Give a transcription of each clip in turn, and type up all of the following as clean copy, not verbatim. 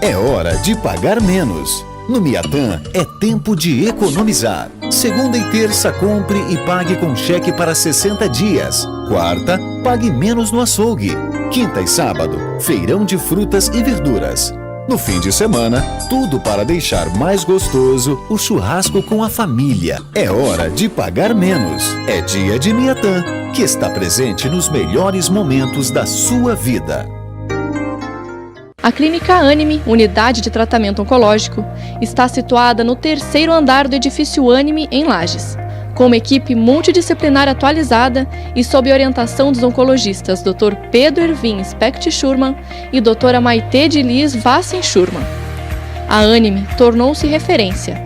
É hora de pagar menos. No Miatã é tempo de economizar. Segunda e terça, compre e pague com cheque para 60 dias. Quarta, pague menos no açougue. Quinta e sábado, feirão de frutas e verduras. No fim de semana, tudo para deixar mais gostoso o churrasco com a família. É hora de pagar menos. É dia de Miatã, que está presente nos melhores momentos da sua vida. A Clínica Anime, unidade de tratamento oncológico, está situada no 3º andar do edifício Anime, em Lages, com uma equipe multidisciplinar atualizada e sob orientação dos oncologistas Dr. Pedro Ervin Specht Schurman e Dra. Maite de Liz Vassen Schurman. A Anime tornou-se referência,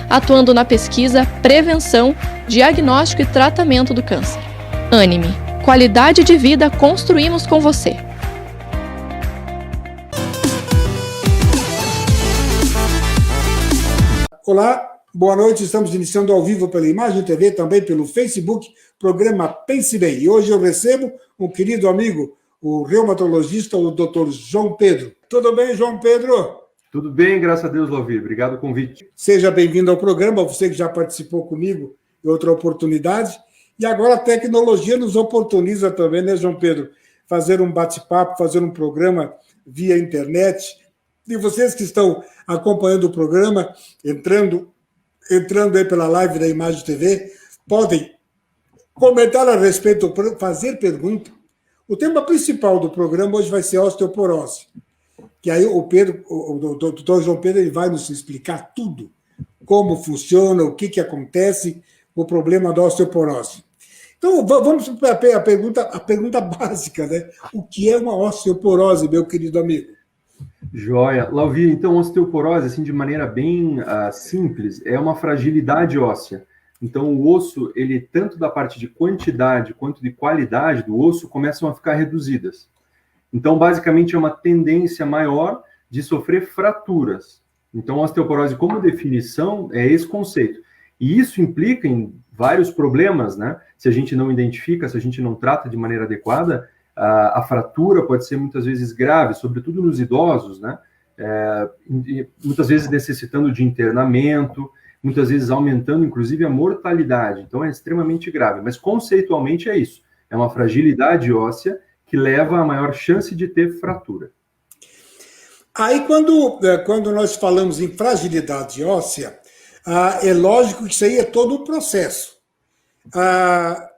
atuando na pesquisa, prevenção, diagnóstico e tratamento do câncer. Anime, qualidade de vida construímos com você. Olá, boa noite. Estamos iniciando ao vivo pela Imagem TV, também pelo Facebook, programa Pense Bem. E hoje eu recebo um querido amigo, o reumatologista, o Dr. João Pedro. Tudo bem, João Pedro? Tudo bem, graças a Deus, Lauvir. Obrigado pelo convite. Seja bem-vindo ao programa, você que já participou comigo em outra oportunidade. E agora a tecnologia nos oportuniza também, né, João Pedro? Fazer um bate-papo, fazer um programa via internet. E vocês que estão acompanhando o programa, entrando aí pela live da Imagem TV, podem comentar a respeito, fazer pergunta. O tema principal do programa hoje vai ser a osteoporose. Que aí o doutor João Pedro, ele vai nos explicar tudo, como funciona, o que acontece, o problema da osteoporose. Então, vamos para a pergunta básica, né? O que é uma osteoporose, meu querido amigo? Joia. Lauvir, então, osteoporose, assim, de maneira bem simples, é uma fragilidade óssea. Então, o osso, ele, tanto da parte de quantidade quanto de qualidade do osso, começam a ficar reduzidas. Então, basicamente, é uma tendência maior de sofrer fraturas. Então, a osteoporose, como definição, é esse conceito. E isso implica em vários problemas, né? Se a gente não identifica, se a gente não trata de maneira adequada, a fratura pode ser muitas vezes grave, sobretudo nos idosos, né? Muitas vezes necessitando de internamento, muitas vezes aumentando, inclusive, a mortalidade. Então, é extremamente grave. Mas, conceitualmente, é isso. É uma fragilidade óssea que leva a maior chance de ter fratura. Aí, quando nós falamos em fragilidade óssea, é lógico que isso aí é todo um processo.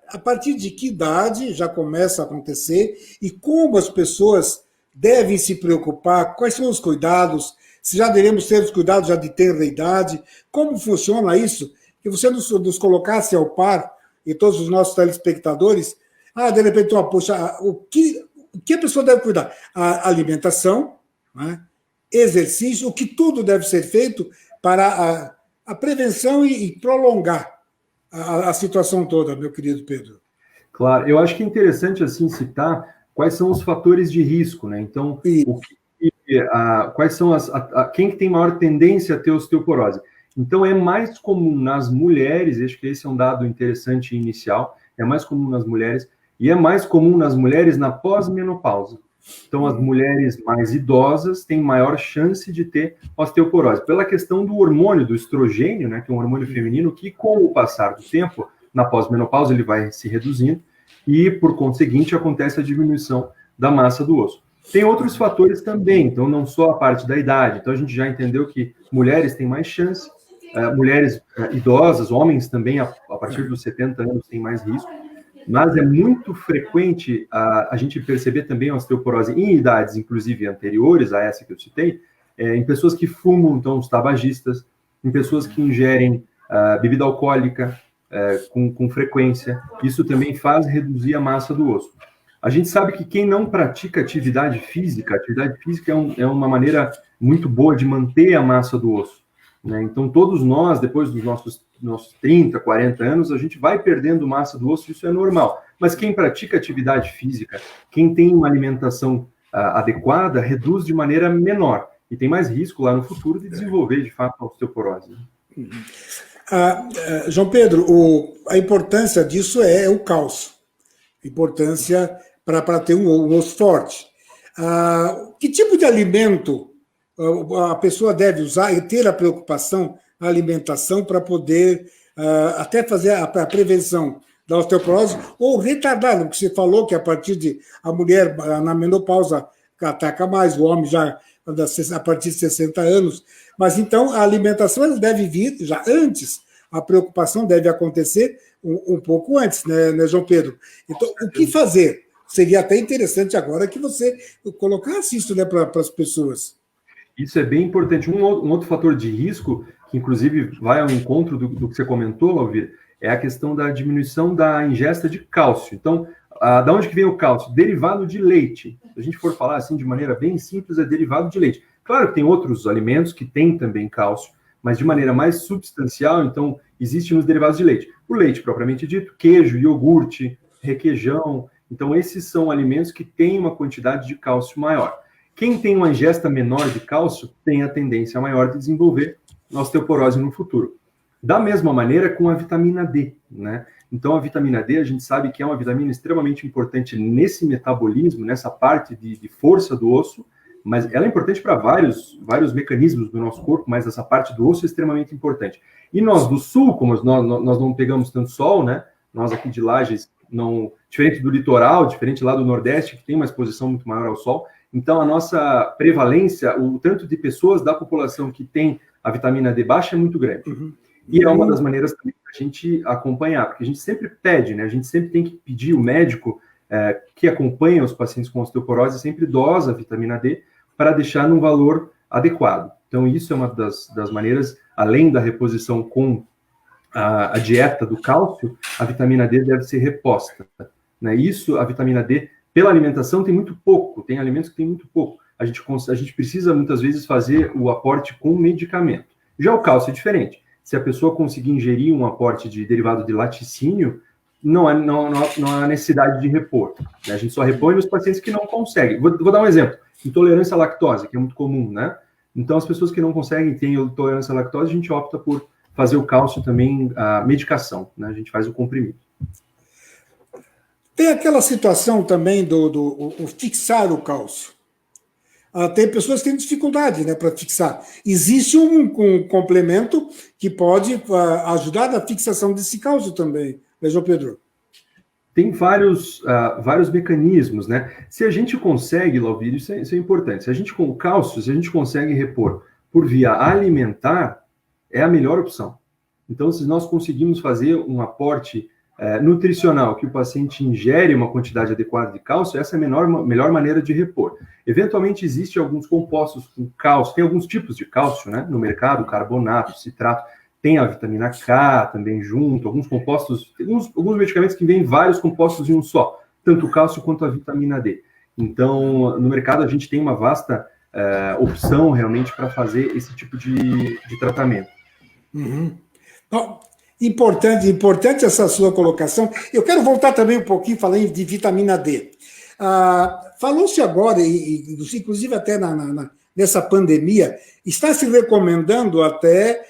A partir de que idade já começa a acontecer e como as pessoas devem se preocupar, quais são os cuidados, se já devemos ter os cuidados já de tenra idade, como funciona isso, que você nos colocasse ao par e todos os nossos telespectadores, de repente, poxa, o que a pessoa deve cuidar? A alimentação, né? Exercício, o que tudo deve ser feito para a prevenção e prolongar a situação toda, meu querido Pedro. Claro, eu acho que é interessante assim citar quais são os fatores de risco, né? Então, quais são quem que tem maior tendência a ter osteoporose? Então, é mais comum nas mulheres, acho que esse é um dado interessante inicial, é mais comum nas mulheres, e é mais comum nas mulheres na pós-menopausa. Então, as mulheres mais idosas têm maior chance de ter osteoporose, pela questão do hormônio, do estrogênio, né, que é um hormônio feminino, que com o passar do tempo, na pós-menopausa, ele vai se reduzindo, e, por conseguinte, acontece a diminuição da massa do osso. Tem outros fatores também, então não só a parte da idade, então a gente já entendeu que mulheres têm mais chance, mulheres idosas, homens também, a partir dos 70 anos, têm mais risco, mas é muito frequente a gente perceber também a osteoporose em idades, inclusive anteriores a essa que eu citei, em pessoas que fumam, então os tabagistas, em pessoas que ingerem bebida alcoólica com frequência. Isso também faz reduzir a massa do osso. A gente sabe que quem não pratica atividade física é uma maneira muito boa de manter a massa do osso, né? Então, todos nós, depois dos nossos 30, 40 anos, a gente vai perdendo massa do osso, isso é normal. Mas quem pratica atividade física, quem tem uma alimentação adequada, reduz de maneira menor. E tem mais risco lá no futuro de desenvolver, de fato, a osteoporose. João Pedro, a importância disso é o cálcio. A importância para ter um osso forte. Que tipo de alimento a pessoa deve usar e ter a preocupação, a alimentação, para poder até fazer a prevenção da osteoporose, ou retardar, porque você falou que a partir de a mulher na menopausa ataca mais, o homem já a partir de 60 anos, mas então a alimentação deve vir já antes, a preocupação deve acontecer um pouco antes, né, João Pedro? Então, o que fazer? Seria até interessante agora que você colocasse isso, né, para as pessoas. Isso é bem importante. Um outro fator de risco, que inclusive vai ao encontro do que você comentou, Alvir, é a questão da diminuição da ingesta de cálcio. Então, da onde que vem o cálcio? Derivado de leite. Se a gente for falar assim de maneira bem simples, é derivado de leite. Claro que tem outros alimentos que têm também cálcio, mas de maneira mais substancial, então, existe nos derivados de leite. O leite, propriamente dito, queijo, iogurte, requeijão. Então, esses são alimentos que têm uma quantidade de cálcio maior. Quem tem uma ingesta menor de cálcio tem a tendência maior de desenvolver osteoporose no futuro. Da mesma maneira com a vitamina D, né? Então, a vitamina D, a gente sabe que é uma vitamina extremamente importante nesse metabolismo, nessa parte de força do osso, mas ela é importante para vários mecanismos do nosso corpo, mas essa parte do osso é extremamente importante. E nós do sul, como nós não pegamos tanto sol, né? Nós aqui de Lages, não, diferente do litoral, diferente lá do Nordeste, que tem uma exposição muito maior ao sol, então a nossa prevalência, o tanto de pessoas da população que tem a vitamina D baixa é muito grande. Uhum. E é uma das maneiras também para a gente acompanhar, porque a gente sempre pede, né? A gente sempre tem que pedir o médico que acompanha os pacientes com osteoporose, sempre dosa a vitamina D para deixar num valor adequado. Então, isso é uma das maneiras, além da reposição com a dieta do cálcio, a vitamina D deve ser reposta, né? Isso, a vitamina D, pela alimentação, tem muito pouco, tem alimentos que tem muito pouco. A gente precisa, muitas vezes, fazer o aporte com medicamento. Já o cálcio é diferente. Se a pessoa conseguir ingerir um aporte de derivado de laticínio, não há necessidade de repor, né? A gente só repõe nos pacientes que não conseguem. Vou dar um exemplo. Intolerância à lactose, que é muito comum, né? Então, as pessoas que não conseguem ter intolerância à lactose, a gente opta por fazer o cálcio também, a medicação, né? A gente faz o comprimido. Tem aquela situação também do fixar o cálcio. Tem pessoas que têm dificuldade, né, para fixar. Existe um complemento que pode ajudar na fixação desse cálcio também, né, João Pedro? Tem vários mecanismos, né? Se a gente consegue, Lauvir, isso é importante. Se a gente com o cálcio, se a gente consegue repor por via alimentar, é a melhor opção. Então, se nós conseguimos fazer um aporte nutricional, que o paciente ingere uma quantidade adequada de cálcio, essa é a melhor maneira de repor. Eventualmente, existem alguns compostos com cálcio, tem alguns tipos de cálcio, né, no mercado, carbonato, citrato, tem a vitamina K também junto, alguns compostos, alguns medicamentos que vêm vários compostos em um só, tanto o cálcio quanto a vitamina D. Então, no mercado, a gente tem uma vasta opção realmente para fazer esse tipo de tratamento. Uhum. Bom, importante essa sua colocação. Eu quero voltar também um pouquinho falando de vitamina D. Falou-se agora, inclusive até nessa pandemia, está se recomendando até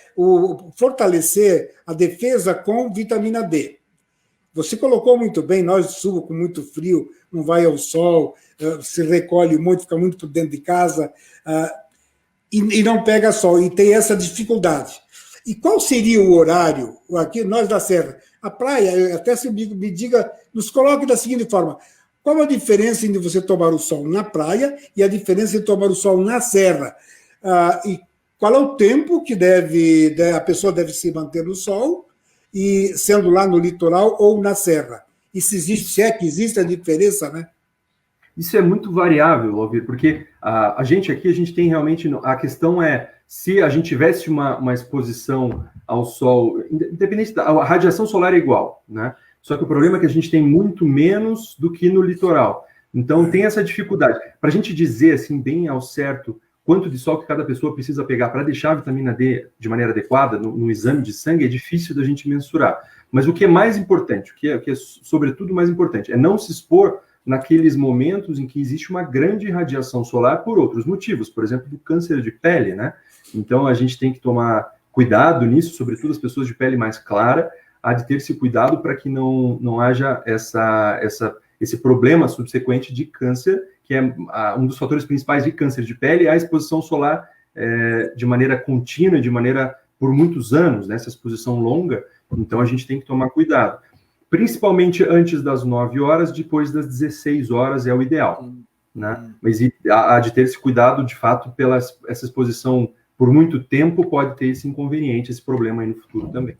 fortalecer a defesa com vitamina D. Você colocou muito bem, nós do sul, com muito frio, não vai ao sol, se recolhe muito, fica muito por dentro de casa, e não pega sol, e tem essa dificuldade. E qual seria o horário, aqui nós da Serra? A praia, até se me diga, nos coloque da seguinte forma: qual a diferença entre você tomar o sol na praia e a diferença entre tomar o sol na serra? E qual é o tempo que a pessoa deve se manter no sol, e sendo lá no litoral ou na serra? E se é que existe a diferença, né? Isso é muito variável, Alvir, porque a gente tem realmente, a questão é, se a gente tivesse uma exposição ao sol, independente a radiação solar é igual, né? Só que o problema é que a gente tem muito menos do que no litoral. Então, tem essa dificuldade. Para a gente dizer, assim, bem ao certo, quanto de sol que cada pessoa precisa pegar para deixar a vitamina D de maneira adequada no exame de sangue, é difícil da gente mensurar. Mas o que é mais importante, o que é sobretudo mais importante, é não se expor naqueles momentos em que existe uma grande radiação solar por outros motivos, por exemplo, do câncer de pele, né? Então, a gente tem que tomar cuidado nisso, sobretudo as pessoas de pele mais clara, há de ter esse cuidado para que não haja esse problema subsequente de câncer, que é um dos fatores principais de câncer de pele, é a exposição solar de maneira contínua, por muitos anos, né, essa exposição longa, então a gente tem que tomar cuidado. Principalmente antes das 9 horas, depois das 16 horas é o ideal, né? Mas há de ter esse cuidado, de fato, essa exposição por muito tempo pode ter esse inconveniente, esse problema aí no futuro também.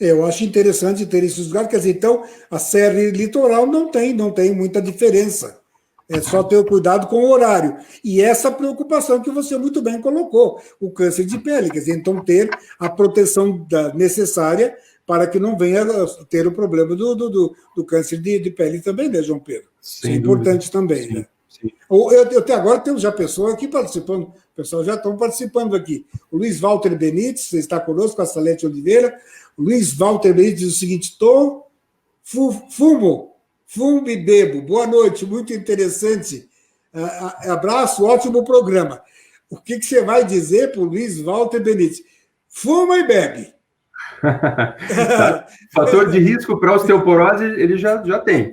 Eu acho interessante ter esses lugares, quer dizer, então a serra litoral não tem muita diferença. É só ter o cuidado com o horário. E essa preocupação que você muito bem colocou, o câncer de pele, quer dizer, então ter a proteção necessária para que não venha ter o problema do câncer de pele também, né, João Pedro? Isso é importante também, sim, né? Sim. Eu até agora temos já pessoas aqui participando, o pessoal já estão participando aqui. O Luiz Walter Benites está conosco, a Salete Oliveira. O Luiz Walter Benites diz o seguinte: fumo e bebo. Boa noite, muito interessante. Abraço, ótimo programa. O que você vai dizer para o Luiz Walter Benites? Fuma e bebe. Tá. Fator de risco para osteoporose ele já tem.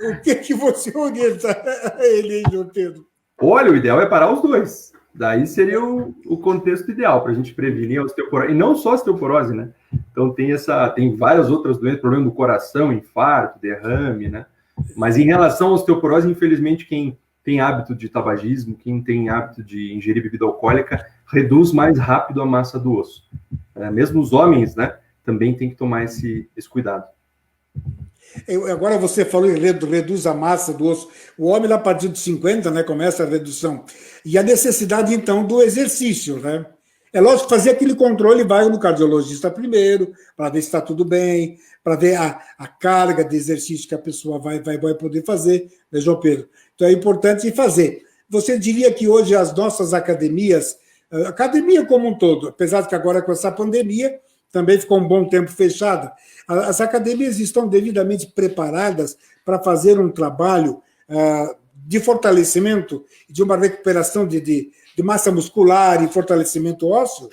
O que você orienta a ele, João Pedro? Olha, o ideal é parar os dois. Daí seria o contexto ideal para a gente prevenir a osteoporose. E não só a osteoporose, né? Então tem várias outras doenças, problema do coração, infarto, derrame, né? Mas em relação à osteoporose, infelizmente, quem tem hábito de tabagismo, quem tem hábito de ingerir bebida alcoólica, reduz mais rápido a massa do osso. Mesmo os homens, né, também tem que tomar esse cuidado. Agora você falou em reduz a massa do osso. O homem, a partir de 50, né, começa a redução. E a necessidade, então, do exercício, né? É lógico, fazer aquele controle, vai no cardiologista primeiro, para ver se está tudo bem, para ver a carga de exercício que a pessoa vai poder fazer, né, João Pedro? Então é importante fazer. Você diria que hoje as nossas academias, a academia como um todo, apesar de que agora com essa pandemia também ficou um bom tempo fechada, as academias estão devidamente preparadas para fazer um trabalho de fortalecimento, de uma recuperação de massa muscular e fortalecimento ósseo?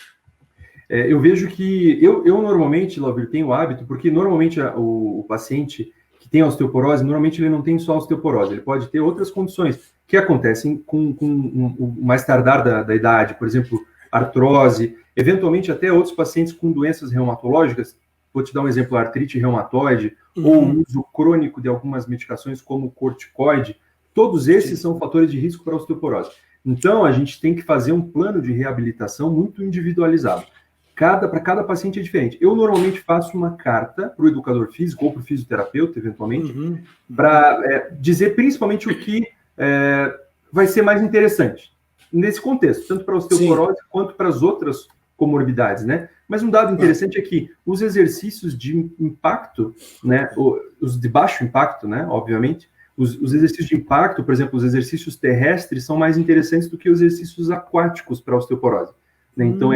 Eu vejo que eu normalmente, Lauvir, tenho o hábito, porque normalmente o paciente que tem osteoporose, normalmente ele não tem só osteoporose, ele pode ter outras condições que acontecem com o mais tardar da idade, por exemplo, artrose, eventualmente até outros pacientes com doenças reumatológicas. Vou te dar um exemplo, artrite reumatoide, ou o uso crônico de algumas medicações como corticoide. Todos esses são fatores de risco para osteoporose. Então, a gente tem que fazer um plano de reabilitação muito individualizado. Para cada paciente é diferente. Eu normalmente faço uma carta para o educador físico ou para o fisioterapeuta, eventualmente, para dizer principalmente o que vai ser mais interessante nesse contexto, tanto para a osteoporose quanto para as outras comorbidades, né? Mas um dado interessante é que os exercícios de impacto, né, os de baixo impacto, né, obviamente, os exercícios de impacto, por exemplo, os exercícios terrestres são mais interessantes do que os exercícios aquáticos para a osteoporose, né? Então,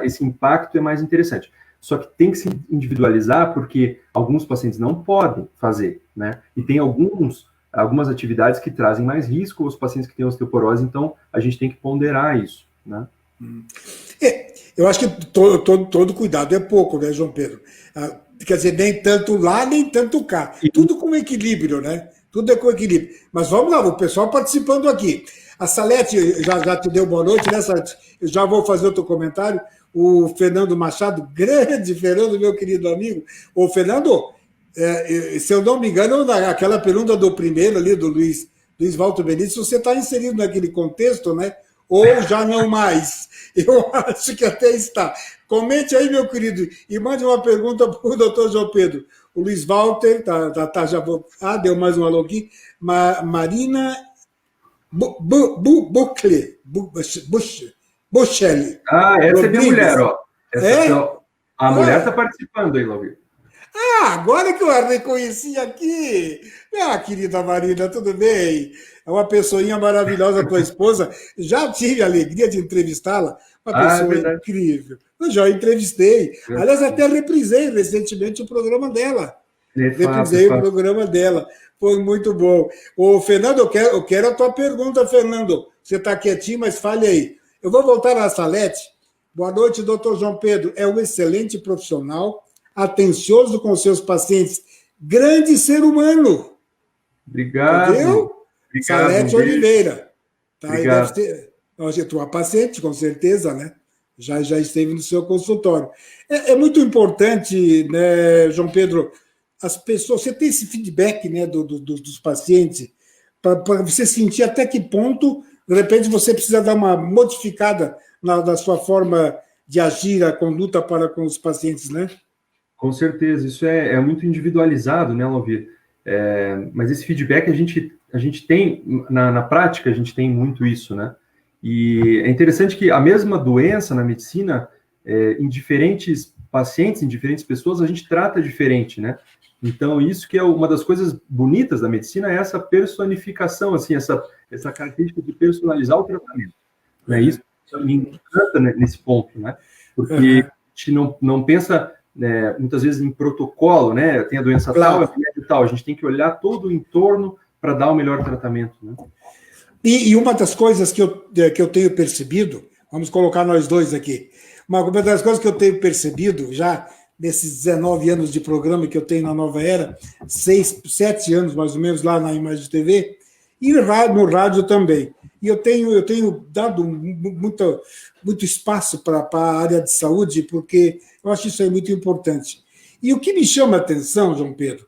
esse impacto é mais interessante. Só que tem que se individualizar porque alguns pacientes não podem fazer, né? E tem algumas atividades que trazem mais risco aos pacientes que têm osteoporose, então a gente tem que ponderar isso, né? Eu acho que todo cuidado é pouco, né, João Pedro? Quer dizer, nem tanto lá, nem tanto cá. Tudo com equilíbrio, né? Tudo é com equilíbrio. Mas vamos lá, o pessoal participando aqui. A Salete já te deu boa noite, né, Salete? Eu já vou fazer outro comentário. O Fernando Machado, grande Fernando, meu querido amigo. Ô, Fernando, se eu não me engano, aquela pergunta do primeiro ali, do Luiz Walter Benítez, você está inserido naquele contexto, né? Ou já não mais? Eu acho que até está. Comente aí, meu querido, e mande uma pergunta para o doutor João Pedro. O Luiz Walter, já vou... deu mais um alô aqui. Marina Buchelli. Essa é minha mulher, ó. A mulher está participando aí, Lauvir. Agora que eu a reconheci aqui. Querida Marina, tudo bem? É uma pessoinha maravilhosa, tua esposa. Já tive a alegria de entrevistá-la. Uma pessoa incrível. Eu já entrevistei. Aliás, até reprisei recentemente o programa dela. O programa dela. Foi muito bom. Ô, Fernando, eu quero a tua pergunta, Fernando. Você está quietinho, mas fale aí. Eu vou voltar na Salete. Boa noite, doutor João Pedro. É um excelente profissional, atencioso com seus pacientes. Grande ser humano. Obrigado. Entendeu? Obrigado. Salete Oliveira. Tá, obrigado. A tua paciente, com certeza, né? Já esteve no seu consultório. É muito importante, né, João Pedro, as pessoas, você tem esse feedback, né, dos pacientes, para você sentir até que ponto, de repente, você precisa dar uma modificada na sua forma de agir, a conduta para com os pacientes, né? Com certeza, isso é muito individualizado, né, Lauvir? Mas esse feedback a gente tem, na prática, a gente tem muito isso, né? E é interessante que a mesma doença na medicina, em diferentes pacientes, em diferentes pessoas, a gente trata diferente, né? Então, isso que é uma das coisas bonitas da medicina, é essa personificação, assim, essa característica de personalizar o tratamento. Né? Isso me encanta, né, nesse ponto, né? Porque a gente não pensa, né, muitas vezes em protocolo, né? Tem a doença tal, a remédio tal. A gente tem que olhar todo o entorno para dar o melhor tratamento, né? E uma das coisas que eu tenho percebido, vamos colocar nós dois aqui, uma das coisas que eu tenho percebido já nesses 19 anos de programa que eu tenho na Nova Era, 7 anos mais ou menos lá na Imagem TV, e no rádio também. E eu tenho dado muito espaço para a área de saúde, porque eu acho isso aí muito importante. E o que me chama a atenção, João Pedro,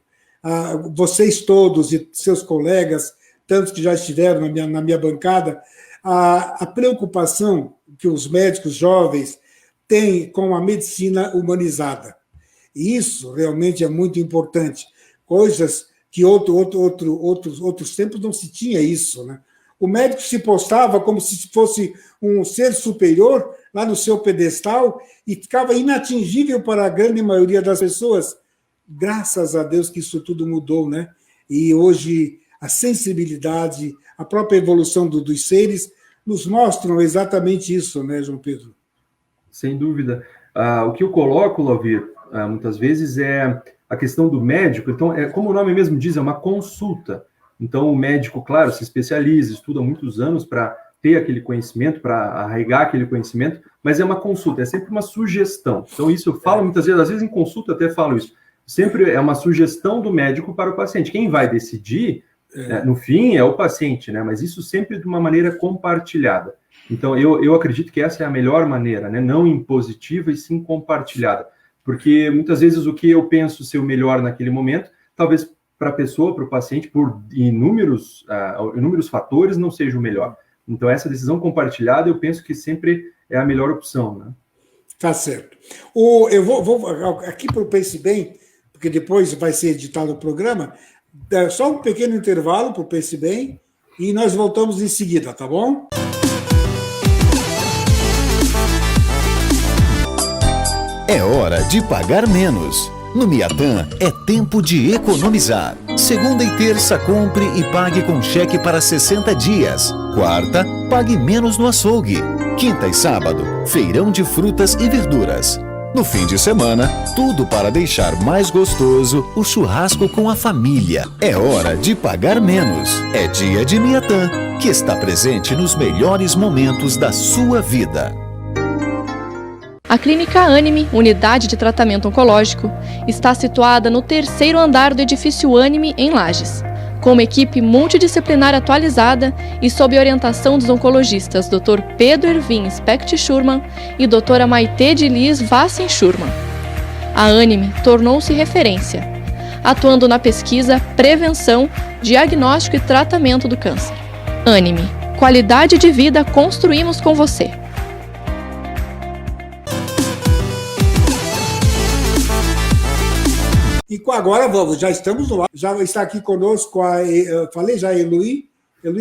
vocês todos e seus colegas, tantos que já estiveram na minha bancada, a preocupação que os médicos jovens têm com a medicina humanizada. E isso realmente é muito importante. Coisas que outros tempos não se tinha isso, né? O médico se postava como se fosse um ser superior lá no seu pedestal e ficava inatingível para a grande maioria das pessoas. Graças a Deus que isso tudo mudou, né? E hoje a sensibilidade, a própria evolução dos seres nos mostram exatamente isso, né, João Pedro? Sem dúvida. O que eu coloco, Lauvir, muitas vezes é a questão do médico. Então, como o nome mesmo diz, é uma consulta. Então, o médico, claro, se especializa, estuda muitos anos para ter aquele conhecimento, para arraigar aquele conhecimento, mas é uma consulta, é sempre uma sugestão. Então, isso eu falo muitas vezes, às vezes em consulta até falo isso. Sempre é uma sugestão do médico para o paciente. Quem vai decidir, no fim, é o paciente, né? Mas isso sempre de uma maneira compartilhada. Então, eu acredito que essa é a melhor maneira, né? Não impositiva e sim compartilhada. Porque muitas vezes o que eu penso ser o melhor naquele momento, talvez para a pessoa, para o paciente, por inúmeros fatores, não seja o melhor. Então, essa decisão compartilhada, eu penso que sempre é a melhor opção, né? Tá certo. Eu vou aqui para o Pense Bem, porque depois vai ser editado o programa, só um pequeno intervalo para o Pense Bem e nós voltamos em seguida, tá bom? É hora de pagar menos. No Miatã é tempo de economizar. Segunda e terça, compre e pague com cheque para 60 dias. Quarta, pague menos no açougue. Quinta e sábado, feirão de frutas e verduras. No fim de semana, tudo para deixar mais gostoso o churrasco com a família. É hora de pagar menos. É dia de Miatã, que está presente nos melhores momentos da sua vida. A Clínica Anime, unidade de tratamento oncológico, está situada no 3º andar do edifício Anime, em Lages. Com uma equipe multidisciplinar atualizada e sob orientação dos oncologistas Dr. Pedro Ervin Specht Schurman e Dra. Maite de Liz Vassen Schurman. A Anime tornou-se referência, atuando na pesquisa, prevenção, diagnóstico e tratamento do câncer. Anime, qualidade de vida construímos com você. E agora vamos, já estamos no ar. Já está aqui conosco falei já, Eloy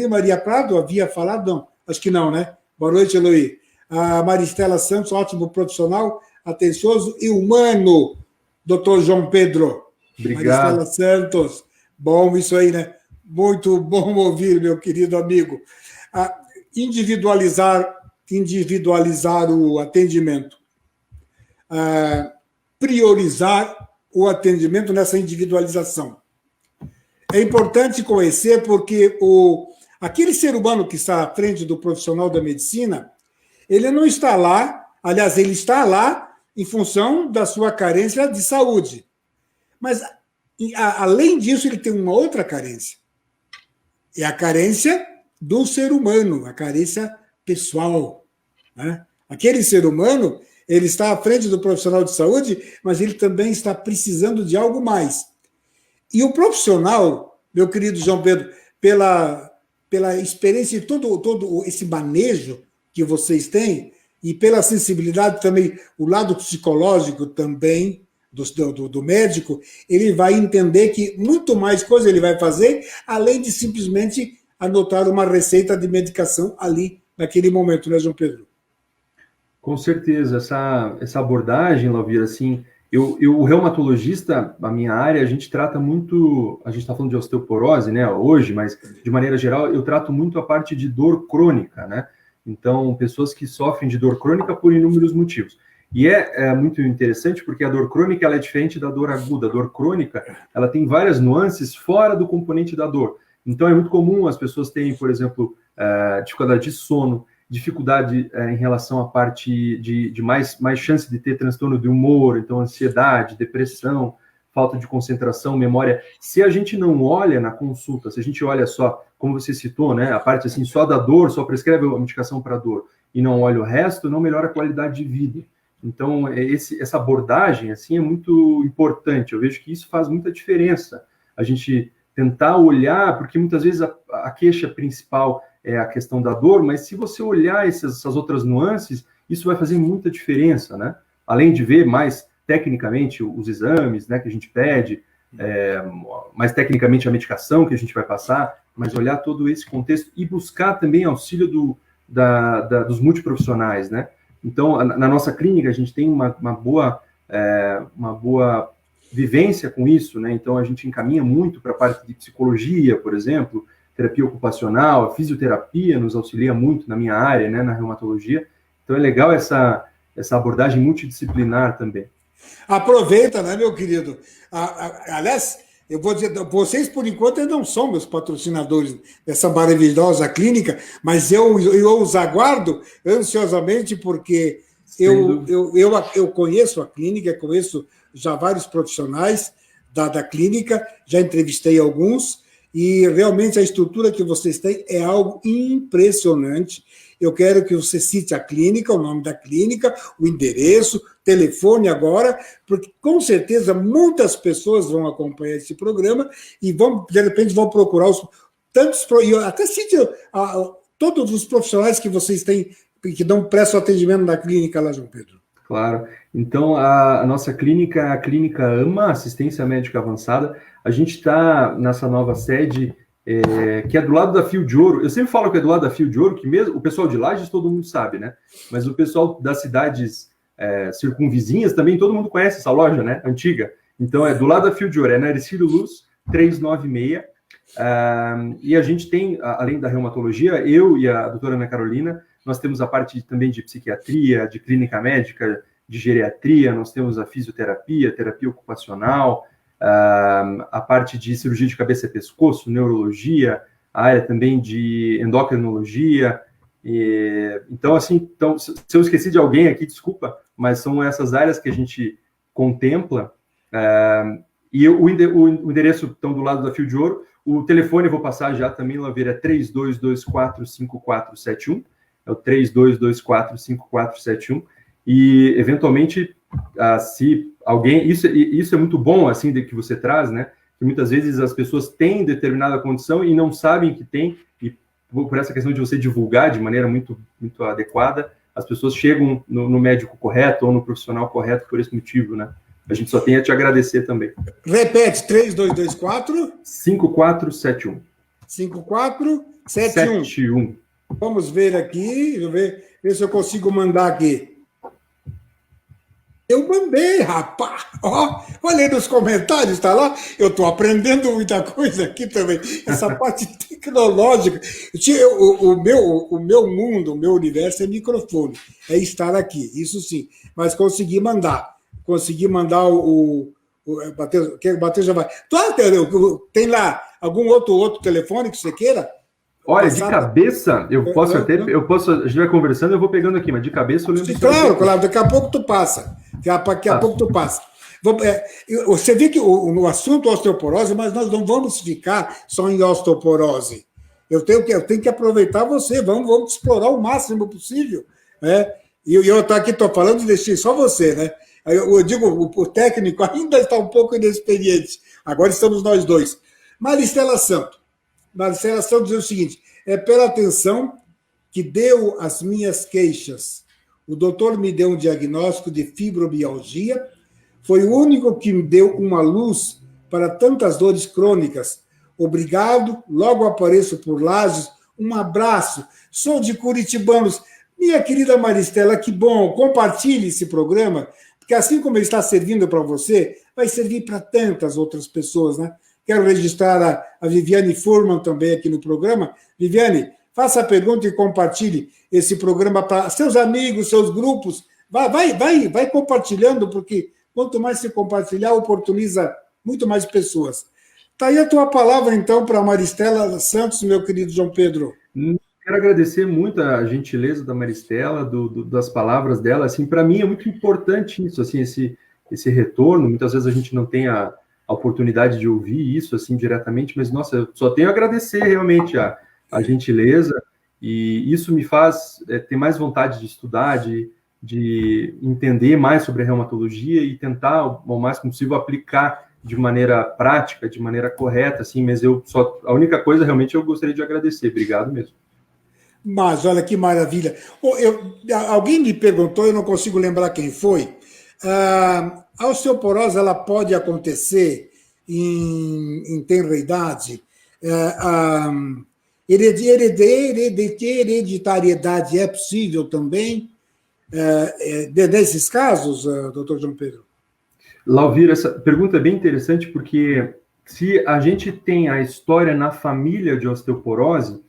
Maria Prado, havia falado? Não, acho que não, né? Boa noite, Eloy. A Maristela Santos, ótimo profissional, atencioso e humano, doutor João Pedro. Obrigado. Maristela Santos, bom isso aí, né? Muito bom ouvir, meu querido amigo. Individualizar o atendimento. Priorizar o atendimento nessa individualização. É importante conhecer porque aquele ser humano que está à frente do profissional da medicina, ele não está lá, aliás, ele está lá em função da sua carência de saúde. Mas, além disso, ele tem uma outra carência. É a carência do ser humano, a carência pessoal, né? Aquele ser humano, ele está à frente do profissional de saúde, mas ele também está precisando de algo mais. E o profissional, meu querido João Pedro, pela experiência e todo esse manejo que vocês têm, e pela sensibilidade também, o lado psicológico também do médico, ele vai entender que muito mais coisa ele vai fazer, além de simplesmente anotar uma receita de medicação ali, naquele momento, né, João Pedro? Com certeza, essa abordagem, Lauvir, assim, o reumatologista, a minha área, a gente trata muito, a gente está falando de osteoporose, né, hoje, mas de maneira geral, eu trato muito a parte de dor crônica, né? Então, pessoas que sofrem de dor crônica por inúmeros motivos. E é muito interessante porque a dor crônica ela é diferente da dor aguda. A dor crônica ela tem várias nuances fora do componente da dor. Então, é muito comum as pessoas terem, por exemplo, dificuldade de sono, dificuldade em relação à parte de mais chance de ter transtorno de humor, então ansiedade, depressão, falta de concentração, memória. Se a gente não olha na consulta, se a gente olha só, como você citou, né, a parte assim só da dor, só prescreve a medicação para dor e não olha o resto, não melhora a qualidade de vida. Então, essa abordagem assim é muito importante. Eu vejo que isso faz muita diferença. A gente tentar olhar, porque muitas vezes a queixa principal é a questão da dor, mas se você olhar essas outras nuances, isso vai fazer muita diferença, né? Além de ver mais tecnicamente os exames, né, que a gente pede, mais tecnicamente a medicação que a gente vai passar, mas olhar todo esse contexto e buscar também auxílio dos multiprofissionais, né? Então, na nossa clínica, a gente tem uma boa vivência com isso, né? Então, a gente encaminha muito para a parte de psicologia, por exemplo, terapia ocupacional, a fisioterapia nos auxilia muito na minha área, né, na reumatologia. Então, é legal essa abordagem multidisciplinar também. Aproveita, né, meu querido? Aliás, eu vou dizer, vocês, por enquanto, não são meus patrocinadores dessa maravilhosa clínica, mas eu os aguardo ansiosamente, porque eu conheço a clínica, conheço já vários profissionais da clínica, já entrevistei alguns, e realmente a estrutura que vocês têm é algo impressionante. Eu quero que você cite a clínica, o nome da clínica, o endereço, telefone agora, porque com certeza muitas pessoas vão acompanhar esse programa e de repente vão procurar até cite todos os profissionais que vocês têm, que prestam atendimento na clínica lá, João Pedro. Claro. Então, a nossa clínica é a Clínica AMA, Assistência Médica Avançada. A gente está nessa nova sede, que é do lado da Fio de Ouro. Eu sempre falo que é do lado da Fio de Ouro, que mesmo o pessoal de Lages todo mundo sabe, né? Mas o pessoal das cidades circunvizinhas também, todo mundo conhece essa loja, né? Antiga. Então, é do lado da Fio de Ouro, é na Ercílio Luz, 396. E a gente tem, além da reumatologia, eu e a doutora Ana Carolina, nós temos a parte também de psiquiatria, de clínica médica, de geriatria, nós temos a fisioterapia, terapia ocupacional, a parte de cirurgia de cabeça e pescoço, neurologia, a área também de endocrinologia. Então, assim, se eu esqueci de alguém aqui, desculpa, mas são essas áreas que a gente contempla. E o endereço estão do lado da Fio de Ouro. O telefone eu vou passar já também, Laveira, é 3224-5471. É o 3224-5471. E, eventualmente, se alguém... Isso é muito bom, assim, que você traz, né? Que muitas vezes as pessoas têm determinada condição e não sabem que tem, e por essa questão de você divulgar de maneira muito, muito adequada, as pessoas chegam no médico correto ou no profissional correto por esse motivo, né? A gente só tem a te agradecer também. Repete, 3224... 5471. 5471. Vamos ver aqui, ver se eu consigo mandar aqui. Eu mandei, rapaz. Olha aí nos comentários, tá lá? Eu estou aprendendo muita coisa aqui também. Essa parte tecnológica. O meu mundo, o meu universo é microfone. É estar aqui, isso sim. Mas consegui mandar. O Matheus já vai. Tem lá algum outro telefone que você queira? Olha, de cabeça, a gente vai conversando, eu vou pegando aqui, mas de cabeça eu lembro. Claro, daqui a pouco tu passa. Você vê que no assunto osteoporose, mas nós não vamos ficar só em osteoporose. Eu tenho que aproveitar você, vamos explorar o máximo possível, né? E eu aqui estou falando e deixei só você, né? Eu digo, o técnico ainda está um pouco inexperiente, agora estamos nós dois. Maristela Santos diz o seguinte, pela atenção que deu às minhas queixas, o doutor me deu um diagnóstico de fibromialgia, foi o único que me deu uma luz para tantas dores crônicas. Obrigado, logo apareço por Lages, um abraço, sou de Curitibanos. Minha querida Maristela, que bom, compartilhe esse programa, porque assim como ele está servindo para você, vai servir para tantas outras pessoas, né? Quero registrar a Viviane Furman também aqui no programa. Viviane, faça a pergunta e compartilhe esse programa para seus amigos, seus grupos. Vai compartilhando, porque quanto mais se compartilhar, oportuniza muito mais pessoas. Está aí a tua palavra, então, para a Maristela Santos, meu querido João Pedro. Quero agradecer muito a gentileza da Maristela, das palavras dela. Assim, para mim é muito importante isso, assim, esse retorno. Muitas vezes a gente não tem a oportunidade de ouvir isso assim diretamente, mas, nossa, eu só tenho a agradecer realmente a gentileza, e isso me faz ter mais vontade de estudar, de entender mais sobre a reumatologia e tentar, o mais possível, aplicar de maneira prática, de maneira correta, assim, mas a única coisa, realmente, eu gostaria de agradecer. Obrigado mesmo. Mas, olha que maravilha. Alguém me perguntou, eu não consigo lembrar quem foi, a osteoporose, ela pode acontecer em tenra idade? Hereditariedade é possível também nesses casos, doutor João Pedro? Lauvir, essa pergunta é bem interessante, porque se a gente tem a história na família de osteoporose,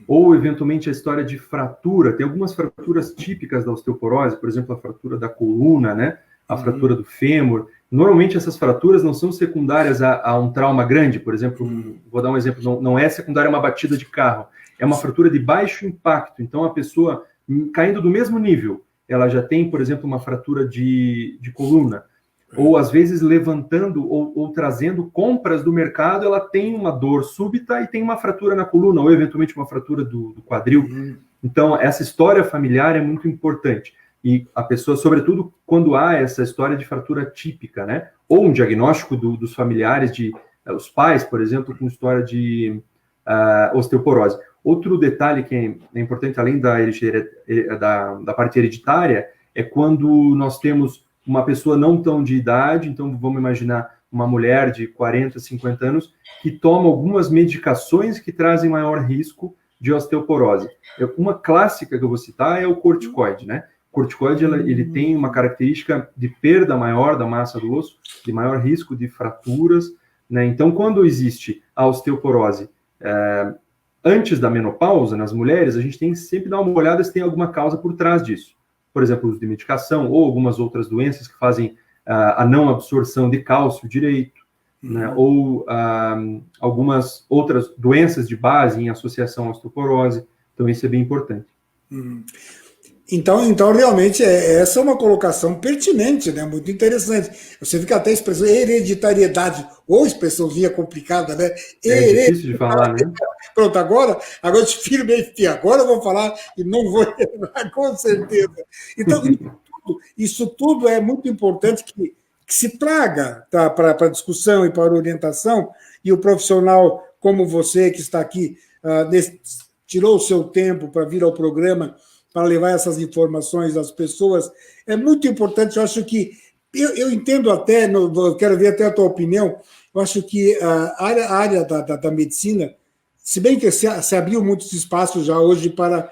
ou eventualmente a história de fratura, tem algumas fraturas típicas da osteoporose, por exemplo, a fratura da coluna, né? A fratura do fêmur. Normalmente essas fraturas não são secundárias a um trauma grande, por exemplo, vou dar um exemplo, não é secundária a uma batida de carro, é uma fratura de baixo impacto, então a pessoa caindo do mesmo nível, ela já tem, por exemplo, uma fratura de coluna, ou às vezes levantando ou trazendo compras do mercado, ela tem uma dor súbita e tem uma fratura na coluna, ou eventualmente uma fratura do quadril. Então, essa história familiar é muito importante. E a pessoa, sobretudo, quando há essa história de fratura típica, né? Ou um diagnóstico dos familiares, os pais, por exemplo, com história de osteoporose. Outro detalhe que é importante, além da parte hereditária, é quando nós temos uma pessoa não tão de idade, então vamos imaginar uma mulher de 40, 50 anos, que toma algumas medicações que trazem maior risco de osteoporose. Uma clássica que eu vou citar é o corticoide, né? O corticoide, ele tem uma característica de perda maior da massa do osso, de maior risco de fraturas, né? Então, quando existe a osteoporose antes da menopausa, nas mulheres, a gente tem que sempre dar uma olhada se tem alguma causa por trás disso. Por exemplo, uso de medicação ou algumas outras doenças que fazem a não absorção de cálcio direito, né? Ou algumas outras doenças de base em associação à osteoporose. Então, isso é bem importante. Então, realmente, essa é uma colocação pertinente, né? Muito interessante. Você fica até a expressão hereditariedade, ou expressãozinha complicada, né? É difícil de falar, né? Pronto, agora eu te firmei, agora eu vou falar e não vou errar, com certeza. Então, isso tudo é muito importante que se traga para a discussão e para a orientação, e o profissional como você, que está aqui, tirou o seu tempo para vir ao programa, para levar essas informações às pessoas, é muito importante. Eu acho que, eu entendo até, quero ver até a tua opinião, eu acho que a área da medicina, se bem que se abriu muitos espaços já hoje para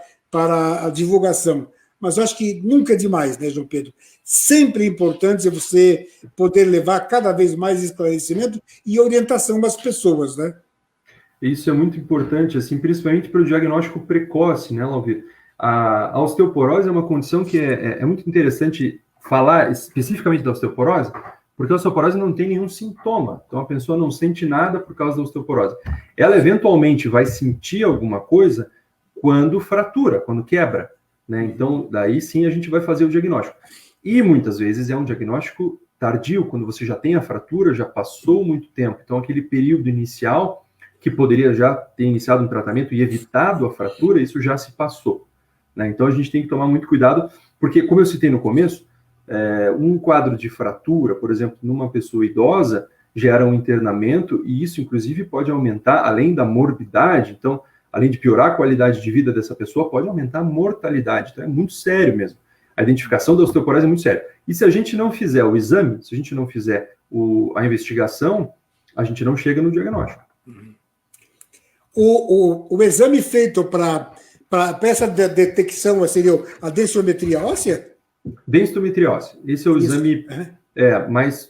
a divulgação, mas eu acho que nunca é demais, né, João Pedro? Sempre é importante você poder levar cada vez mais esclarecimento e orientação às pessoas, né? Isso é muito importante, assim, principalmente para o diagnóstico precoce, né, Lauvir? A osteoporose é uma condição que é muito interessante falar especificamente da osteoporose, porque a osteoporose não tem nenhum sintoma. Então, a pessoa não sente nada por causa da osteoporose. Ela, eventualmente, vai sentir alguma coisa quando fratura, quando quebra, né? Então, daí sim a gente vai fazer o diagnóstico. E, muitas vezes, é um diagnóstico tardio, quando você já tem a fratura, já passou muito tempo. Então, aquele período inicial que poderia já ter iniciado um tratamento e evitado a fratura, isso já se passou, né? Então a gente tem que tomar muito cuidado, porque, como eu citei no começo, um quadro de fratura, por exemplo, numa pessoa idosa, gera um internamento, e isso, inclusive, pode aumentar, além da morbidade, então, além de piorar a qualidade de vida dessa pessoa, pode aumentar a mortalidade. Então, é muito sério mesmo. A identificação da osteoporose é muito séria. E se a gente não fizer o exame, se a gente não fizer a investigação, a gente não chega no diagnóstico. O exame feito para essa detecção seria a densitometria óssea? Densitometria óssea. Esse é o exame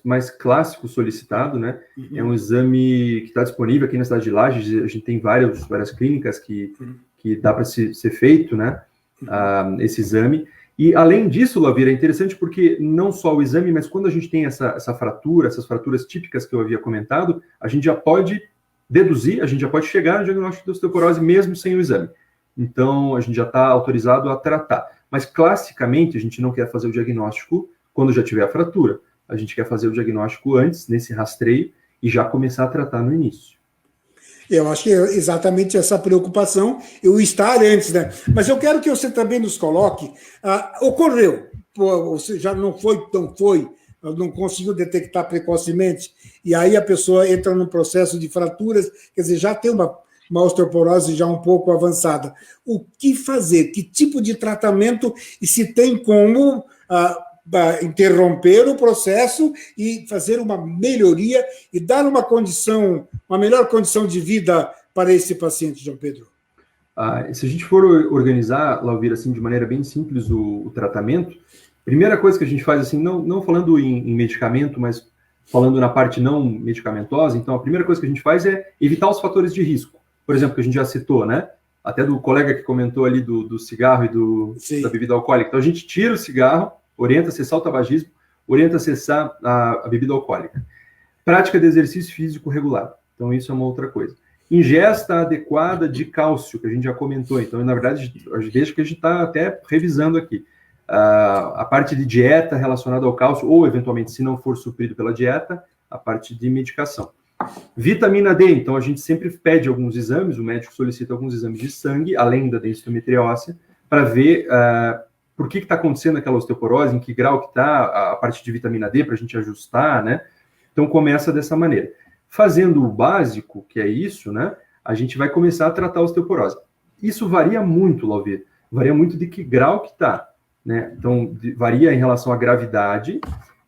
mais clássico solicitado, né? É um exame que está disponível aqui na cidade de Lages. A gente tem várias clínicas que dá para ser feito, né? Esse exame. E, além disso, Lavira, é interessante porque não só o exame, mas quando a gente tem essa fratura, essas fraturas típicas que eu havia comentado, a gente já pode deduzir, a gente já pode chegar no diagnóstico de osteoporose mesmo sem o exame. Então, a gente já está autorizado a tratar. Mas, classicamente, a gente não quer fazer o diagnóstico quando já tiver a fratura. A gente quer fazer o diagnóstico antes, nesse rastreio, e já começar a tratar no início. Eu acho que é exatamente essa preocupação, eu estar antes, né? Mas eu quero que você também nos coloque, ocorreu, você já não conseguiu detectar precocemente, e aí a pessoa entra num processo de fraturas, quer dizer, já tem uma osteoporose já um pouco avançada. O que fazer? Que tipo de tratamento? E se tem como interromper o processo e fazer uma melhoria e dar uma melhor condição de vida para esse paciente, João Pedro? Se a gente for organizar, Lauvira, assim, de maneira bem simples o tratamento, primeira coisa que a gente faz, assim, não falando em medicamento, mas falando na parte não medicamentosa, então a primeira coisa que a gente faz é evitar os fatores de risco. Por exemplo, que a gente já citou, né? Até do colega que comentou ali do cigarro e da bebida alcoólica. Então a gente tira o cigarro, orienta a cessar o tabagismo, orienta a cessar a bebida alcoólica. Prática de exercício físico regular. Então, isso é uma outra coisa. Ingesta adequada de cálcio, que a gente já comentou. Então, na verdade, vejo que a gente está até revisando aqui. A parte de dieta relacionada ao cálcio, ou, eventualmente, se não for suprido pela dieta, a parte de medicação. Vitamina D, então, a gente sempre pede alguns exames, o médico solicita alguns exames de sangue, além da densitometria óssea, para ver por que está acontecendo aquela osteoporose, em que grau que está a parte de vitamina D, para a gente ajustar, né? Então, começa dessa maneira. Fazendo o básico, que é isso, né? A gente vai começar a tratar a osteoporose. Isso varia muito, Lauvir. Varia muito de que grau que está, né? Então, varia em relação à gravidade,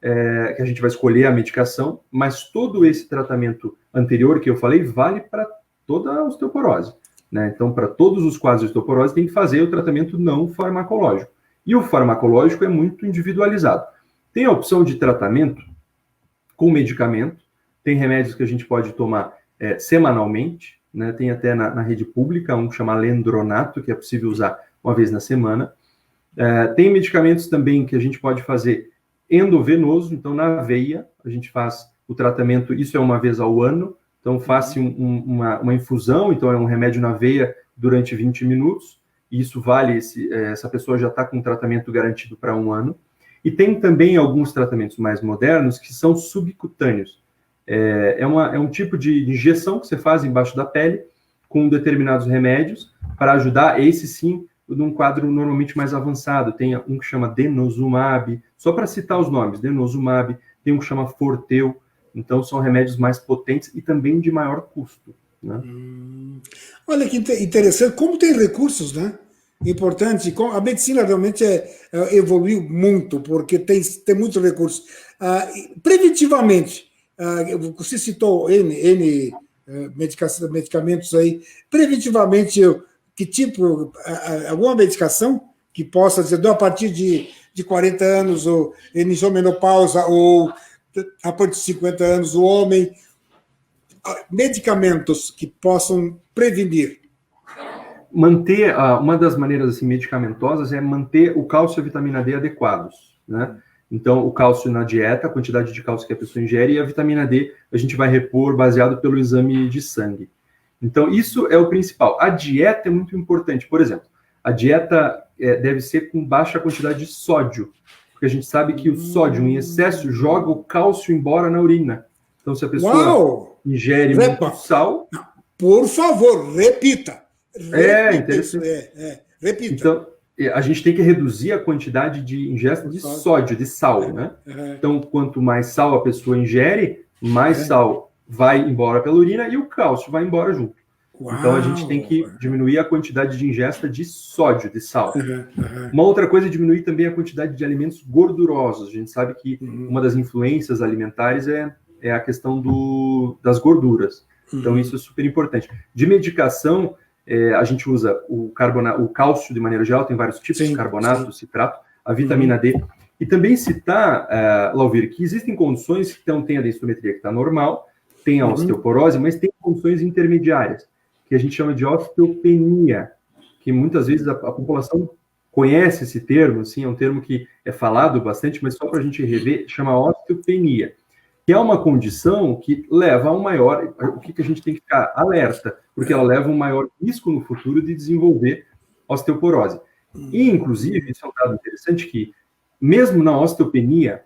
que a gente vai escolher a medicação, mas todo esse tratamento anterior que eu falei vale para toda a osteoporose, né? Então, para todos os quadros de osteoporose, tem que fazer o tratamento não farmacológico. E o farmacológico é muito individualizado. Tem a opção de tratamento com medicamento, tem remédios que a gente pode tomar semanalmente, né? Tem até na rede pública um que chama Lendronato, que é possível usar uma vez na semana. Tem medicamentos também que a gente pode fazer endovenoso, então na veia a gente faz o tratamento, isso é uma vez ao ano, então faz-se uma infusão, então é um remédio na veia durante 20 minutos, e isso vale, essa pessoa já está com tratamento garantido para 1 ano. E tem também alguns tratamentos mais modernos que são subcutâneos. É um tipo de injeção que você faz embaixo da pele com determinados remédios para ajudar, esse sim, num quadro normalmente mais avançado. Tem um que chama denosumab, só para citar os nomes, denosumab, tem um que chama Forteu. Então, são remédios mais potentes e também de maior custo, né? Olha que interessante, como tem recursos, né? Importante, a medicina realmente evoluiu muito, porque tem muitos recursos. Preventivamente, você citou N medicamentos aí, preventivamente, que tipo, alguma medicação que possa dizer, a partir de 40 anos, ou iniciou menopausa, ou a partir de 50 anos, o homem, medicamentos que possam prevenir. Manter, uma das maneiras assim, medicamentosas é manter o cálcio e a vitamina D adequados, né? Então, o cálcio na dieta, a quantidade de cálcio que a pessoa ingere, e a vitamina D a gente vai repor baseado pelo exame de sangue. Então, isso é o principal. A dieta é muito importante. Por exemplo, a dieta deve ser com baixa quantidade de sódio, porque a gente sabe que o sódio em excesso joga o cálcio embora na urina. Então, se a pessoa ingere muito sal... Por favor, repita. Interessante. Repita. Então, a gente tem que reduzir a quantidade de ingesta de sódio, de sal, né? Então, quanto mais sal a pessoa ingere, mais sal vai embora pela urina e o cálcio vai embora junto. Então, a gente tem que diminuir a quantidade de ingesta de sódio, de sal. Uma outra coisa é diminuir também a quantidade de alimentos gordurosos. A gente sabe que uma das influências alimentares é a questão das gorduras. Então, isso é super importante. De medicação, a gente usa o cálcio de maneira geral, tem vários tipos, carbonato, citrato, a vitamina D. E também citar, Lauvir, que existem condições que tem a densitometria que está normal, tem a osteoporose, mas tem condições intermediárias, que a gente chama de osteopenia, que muitas vezes a população conhece esse termo, assim, é um termo que é falado bastante, mas só para a gente rever, chama osteopenia, que é uma condição que leva a um maior... O que a gente tem que ficar alerta? Porque ela leva a um maior risco no futuro de desenvolver osteoporose. E, inclusive, isso é um dado interessante que, mesmo na osteopenia,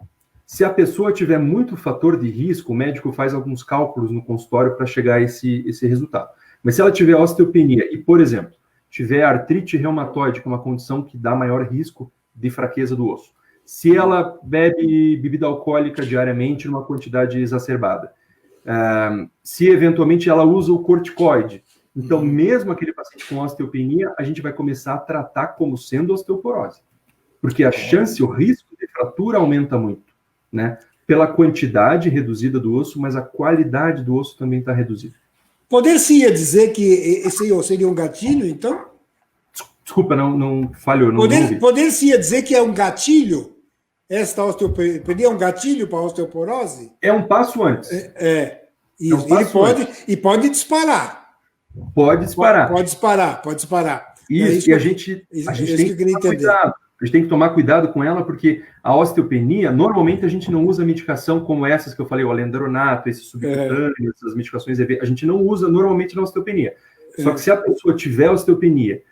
se a pessoa tiver muito fator de risco, o médico faz alguns cálculos no consultório para chegar a esse resultado. Mas se ela tiver osteopenia e, por exemplo, tiver artrite reumatoide, que é uma condição que dá maior risco de fraqueza do osso, se ela bebe bebida alcoólica diariamente numa quantidade exacerbada, se eventualmente ela usa o corticoide, então mesmo aquele paciente com osteopenia, a gente vai começar a tratar como sendo osteoporose, porque a chance, o risco de fratura aumenta muito, né? Pela quantidade reduzida do osso, mas a qualidade do osso também está reduzida. Poder-se dizer que esse seria um gatilho, então? Desculpa, não falhou. Poder-se dizer que é um gatilho? Esta osteopenia é um gatilho para a osteoporose? É um passo antes. Pode disparar. Pode disparar. Pode disparar. Isso, e a gente tem que tomar cuidado. A gente tem que tomar cuidado com ela, porque a osteopenia, normalmente a gente não usa medicação como essas que eu falei, o alendronato, esses subcutâneos, essas medicações EV, a gente não usa normalmente na osteopenia. Só que se a pessoa tiver osteopenia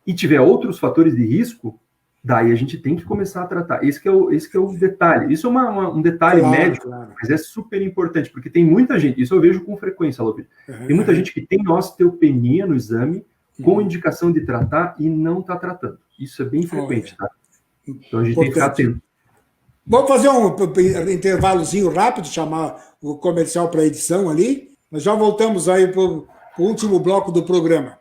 e tiver outros fatores de risco, daí a gente tem que começar a tratar. Esse que é o detalhe. Isso é um detalhe médico, mas é super importante, porque tem muita gente, isso eu vejo com frequência, Lauvir, tem muita gente que tem osteopenia no exame, com indicação de tratar e não está tratando. Isso é bem frequente, tá? Então a gente tem que ficar atento. Vamos fazer um intervalozinho rápido, chamar o comercial para a edição ali. Nós já voltamos aí para o último bloco do programa.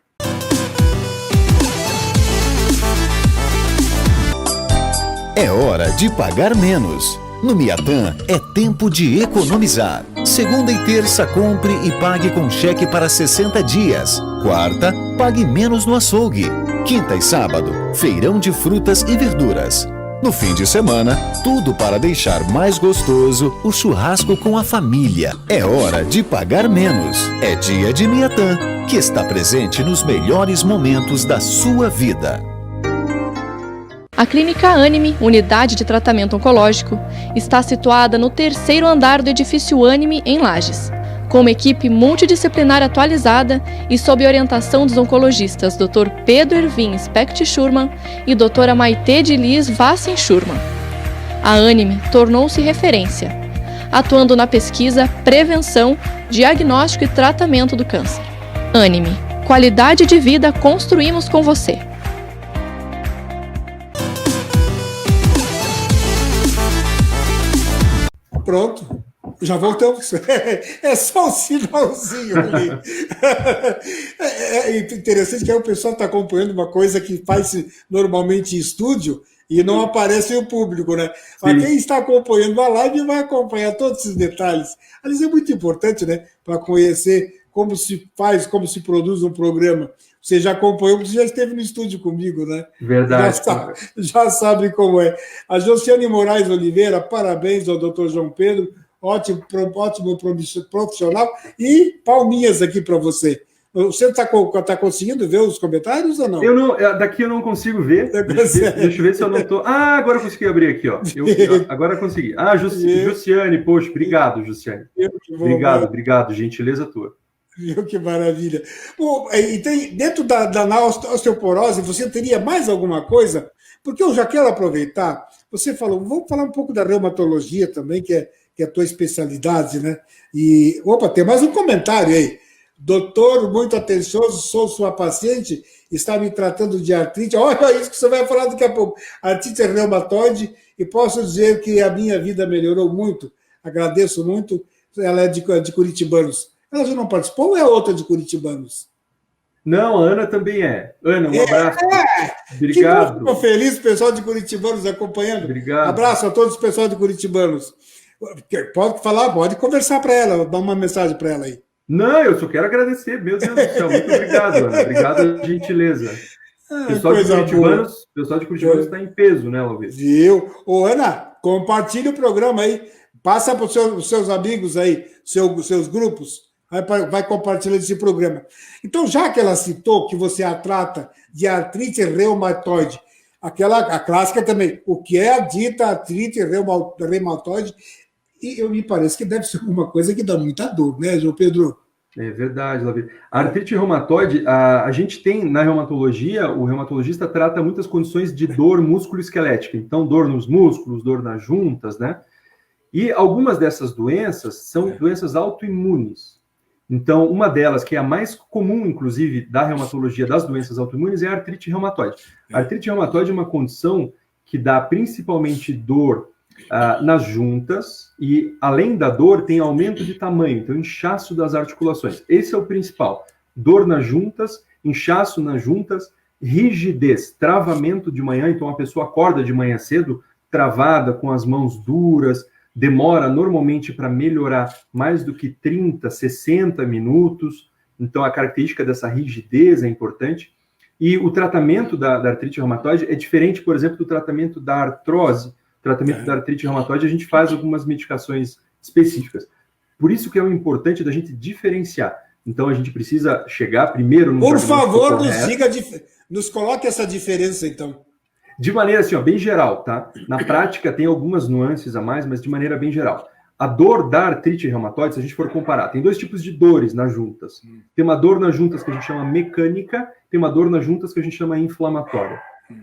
É hora de pagar menos. No Miatã é tempo de economizar. Segunda e terça, compre e pague com cheque para 60 dias. Quarta, pague menos no açougue. Quinta e sábado, feirão de frutas e verduras. No fim de semana, tudo para deixar mais gostoso o churrasco com a família. É hora de pagar menos. É dia de Miatã, que está presente nos melhores momentos da sua vida. A Clínica Anime, unidade de tratamento oncológico, está situada no 3º andar do edifício Anime, em Lages. Com uma equipe multidisciplinar atualizada e sob orientação dos oncologistas Dr. Pedro Ervin Specht Schurman e Dra. Maite de Liz Vassen Schurman. A Anime tornou-se referência, atuando na pesquisa, prevenção, diagnóstico e tratamento do câncer. Anime, qualidade de vida construímos com você. Pronto, já voltamos. É só um sinalzinho ali. É interessante que aí o pessoal está acompanhando uma coisa que faz normalmente em estúdio e não aparece o público, né? Mas quem está acompanhando a live vai acompanhar todos esses detalhes. Aliás, é muito importante, né? Para conhecer como se faz, como se produz um programa. Você já acompanhou, porque você já esteve no estúdio comigo, né? Verdade. Já sabe como é. A Josiane Moraes Oliveira, parabéns ao Dr. João Pedro, ótimo profissional, e palminhas aqui para você. Você está conseguindo ver os comentários ou não? Daqui eu não consigo ver. Deixa eu ver se eu não estou... agora eu consegui abrir aqui, ó. Agora eu consegui. Jussiane, poxa, obrigado, Jussiane. Obrigado, gentileza tua. Viu que maravilha. Bom, e tem, dentro da osteoporose, você teria mais alguma coisa? Porque eu já quero aproveitar, você falou, vamos falar um pouco da reumatologia também, que é a tua especialidade, né? E, tem mais um comentário aí. doutor, muito atencioso, sou sua paciente, está me tratando de artrite. Olha isso que você vai falar daqui a pouco. Artrite reumatoide, e posso dizer que a minha vida melhorou muito. Agradeço muito. Ela é de Curitibanos. Ela já não participou ou é outra de Curitibanos? Não, a Ana também é. Ana, um abraço. Obrigado. Estou feliz, pessoal de Curitibanos acompanhando. Obrigado. Abraço a todos os pessoal de Curitibanos. Pode falar, pode conversar para ela, dar uma mensagem para ela aí. Não, eu só quero agradecer, meu Deus do céu. Muito obrigado, Ana. Obrigado pela gentileza. Pessoal de Curitibanos está em peso, né, Lalvez? Viu? Ô, Ana, compartilha o programa aí. Passa para os seus amigos aí, seus grupos. Vai compartilhar esse programa. Então, já que ela citou que você a trata de artrite reumatoide, a clássica também, o que é a dita artrite reumatoide, e me parece que deve ser uma coisa que dá muita dor, né, João Pedro? É verdade, Lavi. A artrite reumatoide, a gente tem na reumatologia, o reumatologista trata muitas condições de dor músculo-esquelética. Então, dor nos músculos, dor nas juntas, né? E algumas dessas doenças são doenças autoimunes. Então, uma delas, que é a mais comum, inclusive, da reumatologia das doenças autoimunes, é a artrite reumatoide. A artrite reumatoide é uma condição que dá principalmente dor nas juntas e, além da dor, tem aumento de tamanho, então inchaço das articulações. Esse é o principal. Dor nas juntas, inchaço nas juntas, rigidez, travamento de manhã, então a pessoa acorda de manhã cedo, travada, com as mãos duras, demora normalmente para melhorar mais do que 30, 60 minutos, então a característica dessa rigidez é importante. E o tratamento da artrite reumatoide é diferente, por exemplo, do tratamento da artrose. O tratamento da artrite reumatoide, a gente faz algumas medicações específicas. Por isso que é o importante da gente diferenciar. Então, a gente precisa chegar primeiro no... Por favor, nos coloque essa diferença, então. De maneira assim, bem geral, tá? Na prática, tem algumas nuances a mais, mas de maneira bem geral. A dor da artrite reumatoide, se a gente for comparar, tem dois tipos de dores nas juntas. Tem uma dor nas juntas que a gente chama mecânica, tem uma dor nas juntas que a gente chama inflamatória.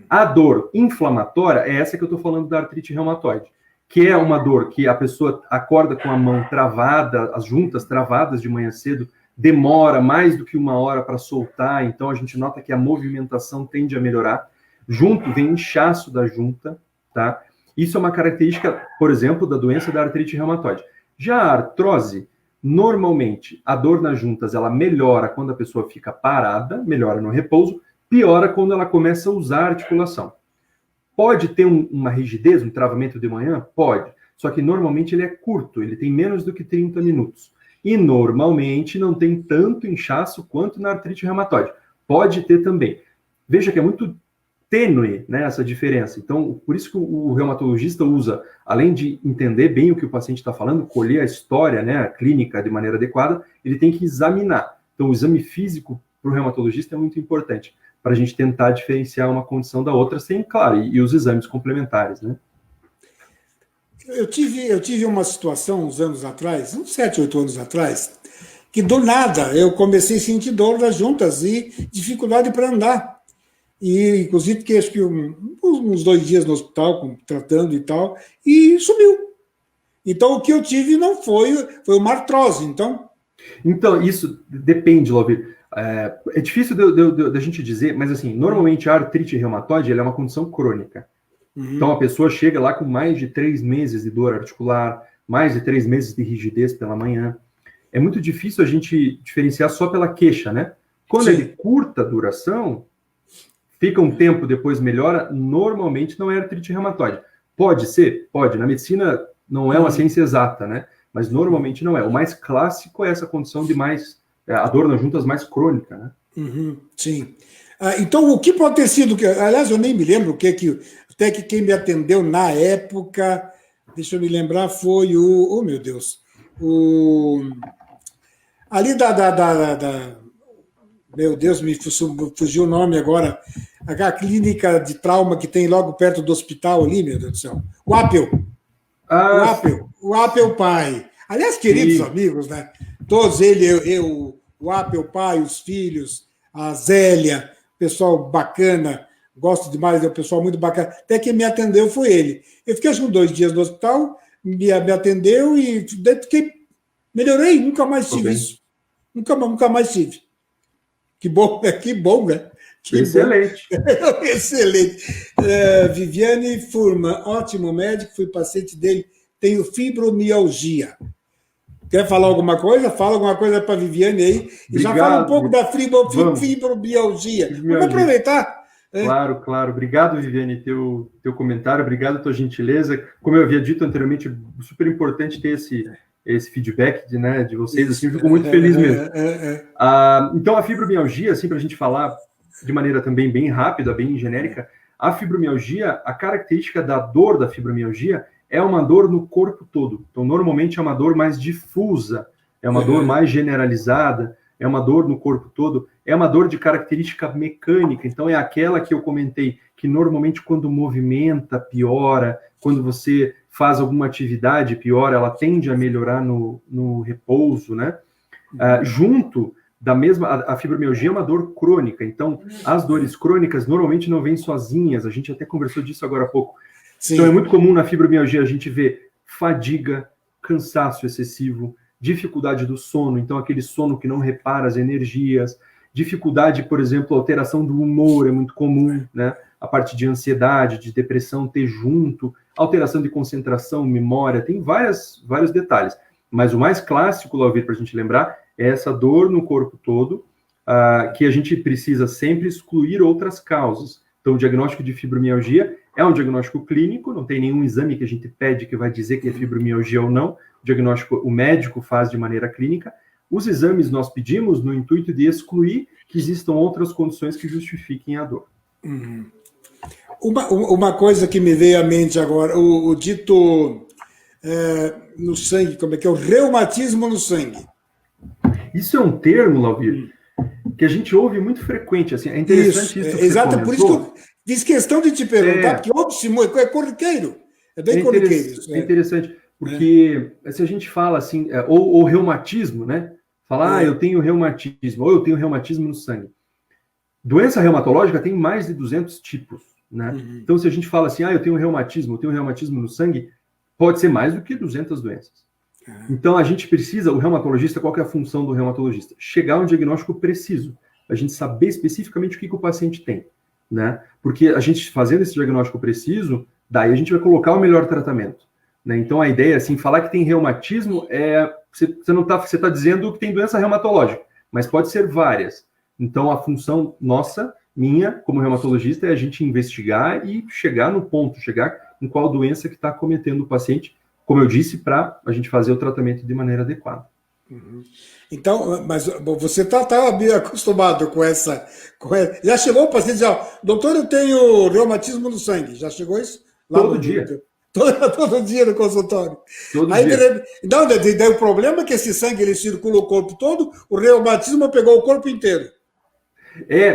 A dor inflamatória é essa que eu estou falando da artrite reumatoide, que é uma dor que a pessoa acorda com a mão travada, as juntas travadas de manhã cedo, demora mais do que 1 hora para soltar, então a gente nota que a movimentação tende a melhorar. Junto vem inchaço da junta, tá? Isso é uma característica, por exemplo, da doença da artrite reumatoide. Já a artrose, normalmente, a dor nas juntas, ela melhora quando a pessoa fica parada, melhora no repouso, piora quando ela começa a usar a articulação. Pode ter uma rigidez, um travamento de manhã? Pode. Só que normalmente ele é curto, ele tem menos do que 30 minutos. E normalmente não tem tanto inchaço quanto na artrite reumatoide. Pode ter também. Veja que é muito tênue, né, essa diferença. Então, por isso que o reumatologista usa, além de entender bem o que o paciente está falando, colher a história, né, a clínica de maneira adequada, ele tem que examinar. Então, o exame físico para o reumatologista é muito importante, para a gente tentar diferenciar uma condição da outra, sem, claro, e os exames complementares, né? Eu tive uma situação uns anos atrás, uns 7, 8 anos atrás, que do nada eu comecei a sentir dor nas juntas e dificuldade para andar. E, inclusive, fiquei acho que uns 2 dias no hospital, tratando e tal, e sumiu. Então, o que eu tive não foi uma artrose, então... Então, isso depende, Lauvir. É difícil da gente dizer, mas, assim, normalmente a artrite reumatoide ela é uma condição crônica. Então, a pessoa chega lá com mais de 3 meses de dor articular, mais de 3 meses de rigidez pela manhã. É muito difícil a gente diferenciar só pela queixa, né? Quando é de curta duração... Fica um tempo, depois melhora, normalmente não é artrite reumatoide. Pode ser? Pode. Na medicina não é uma ciência exata, né? Mas normalmente não é. O mais clássico é essa condição de a dor nas juntas mais crônica, né? Sim. Então, o que pode ter sido, aliás, eu nem me lembro até que quem me atendeu na época, deixa eu me lembrar, foi oh meu Deus, ali meu Deus, me fugiu o nome agora. A clínica de trauma que tem logo perto do hospital ali, meu Deus do céu. O Apple. O Apple Pai. Aliás, queridos amigos, né? Todos o Apple Pai, os filhos, a Zélia, pessoal bacana, gosto demais, é um pessoal muito bacana. Até quem me atendeu foi ele. Eu fiquei acho que 2 dias no hospital, me atendeu e melhorei, nunca mais tive isso. Nunca mais tive. Que bom, né? Que Excelente. Bom. Excelente. Viviane Furman, ótimo médico, fui paciente dele, tenho fibromialgia. Quer falar alguma coisa? Fala alguma coisa para a Viviane aí. E já fala um pouco da fibromialgia. Vamos aproveitar. Claro. Obrigado, Viviane, teu comentário, obrigado a tua gentileza. Como eu havia dito anteriormente, super importante ter esse feedback de vocês, assim, eu fico muito feliz mesmo. Então, a fibromialgia, assim, para a gente falar de maneira também bem rápida, bem genérica, a fibromialgia, a característica da dor da fibromialgia é uma dor no corpo todo. Então, normalmente é uma dor mais difusa, é uma dor mais generalizada, é uma dor no corpo todo, é uma dor de característica mecânica, então é aquela que eu comentei, que normalmente quando movimenta, piora, quando você faz alguma atividade, piora, ela tende a melhorar no repouso, né? Junto da mesma, a fibromialgia é uma dor crônica, então as dores crônicas normalmente não vêm sozinhas, a gente até conversou disso agora há pouco. Sim. Então é muito comum na fibromialgia a gente ver fadiga, cansaço excessivo, dificuldade do sono, então aquele sono que não repara as energias, dificuldade, por exemplo, alteração do humor é muito comum, né? A parte de ansiedade, de depressão ter junto, alteração de concentração, memória, tem vários detalhes. Mas o mais clássico, Lauvir, para a gente lembrar, é essa dor no corpo todo, que a gente precisa sempre excluir outras causas. Então, o diagnóstico de fibromialgia é um diagnóstico clínico, não tem nenhum exame que a gente pede que vai dizer que é fibromialgia ou não. O diagnóstico o médico faz de maneira clínica. Os exames nós pedimos no intuito de excluir que existam outras condições que justifiquem a dor. Uma coisa que me veio à mente agora, o dito no sangue, como é que é? O reumatismo no sangue. Isso é um termo, Lauvir, que a gente ouve muito frequente. Assim, é interessante isso. Exato, por isso que eu fiz questão de te perguntar, porque é corriqueiro. É bem corriqueiro isso. É interessante, porque se a gente fala assim, ou reumatismo, né? Falar, eu tenho reumatismo, ou eu tenho reumatismo no sangue. Doença reumatológica tem mais de 200 tipos, né? Então, se a gente fala assim, eu tenho reumatismo no sangue, pode ser mais do que 200 doenças. Então, a gente precisa, o reumatologista, qual que é a função do reumatologista? Chegar a um diagnóstico preciso, a gente saber especificamente o que o paciente tem, né? Porque a gente fazendo esse diagnóstico preciso, daí a gente vai colocar o melhor tratamento, né? Então, a ideia, assim, falar que tem reumatismo você está dizendo que tem doença reumatológica, mas pode ser várias. Então, a função minha, como reumatologista, é a gente investigar e chegar no ponto, chegar em qual doença que está acometendo o paciente, como eu disse, para a gente fazer o tratamento de maneira adequada. Então, mas você está bem acostumado com essa... Já chegou o paciente e disse, doutor, eu tenho reumatismo no sangue. Já chegou isso? Todo dia. Todo dia no consultório. Daí o problema é que esse sangue ele circula o corpo todo, o reumatismo pegou o corpo inteiro.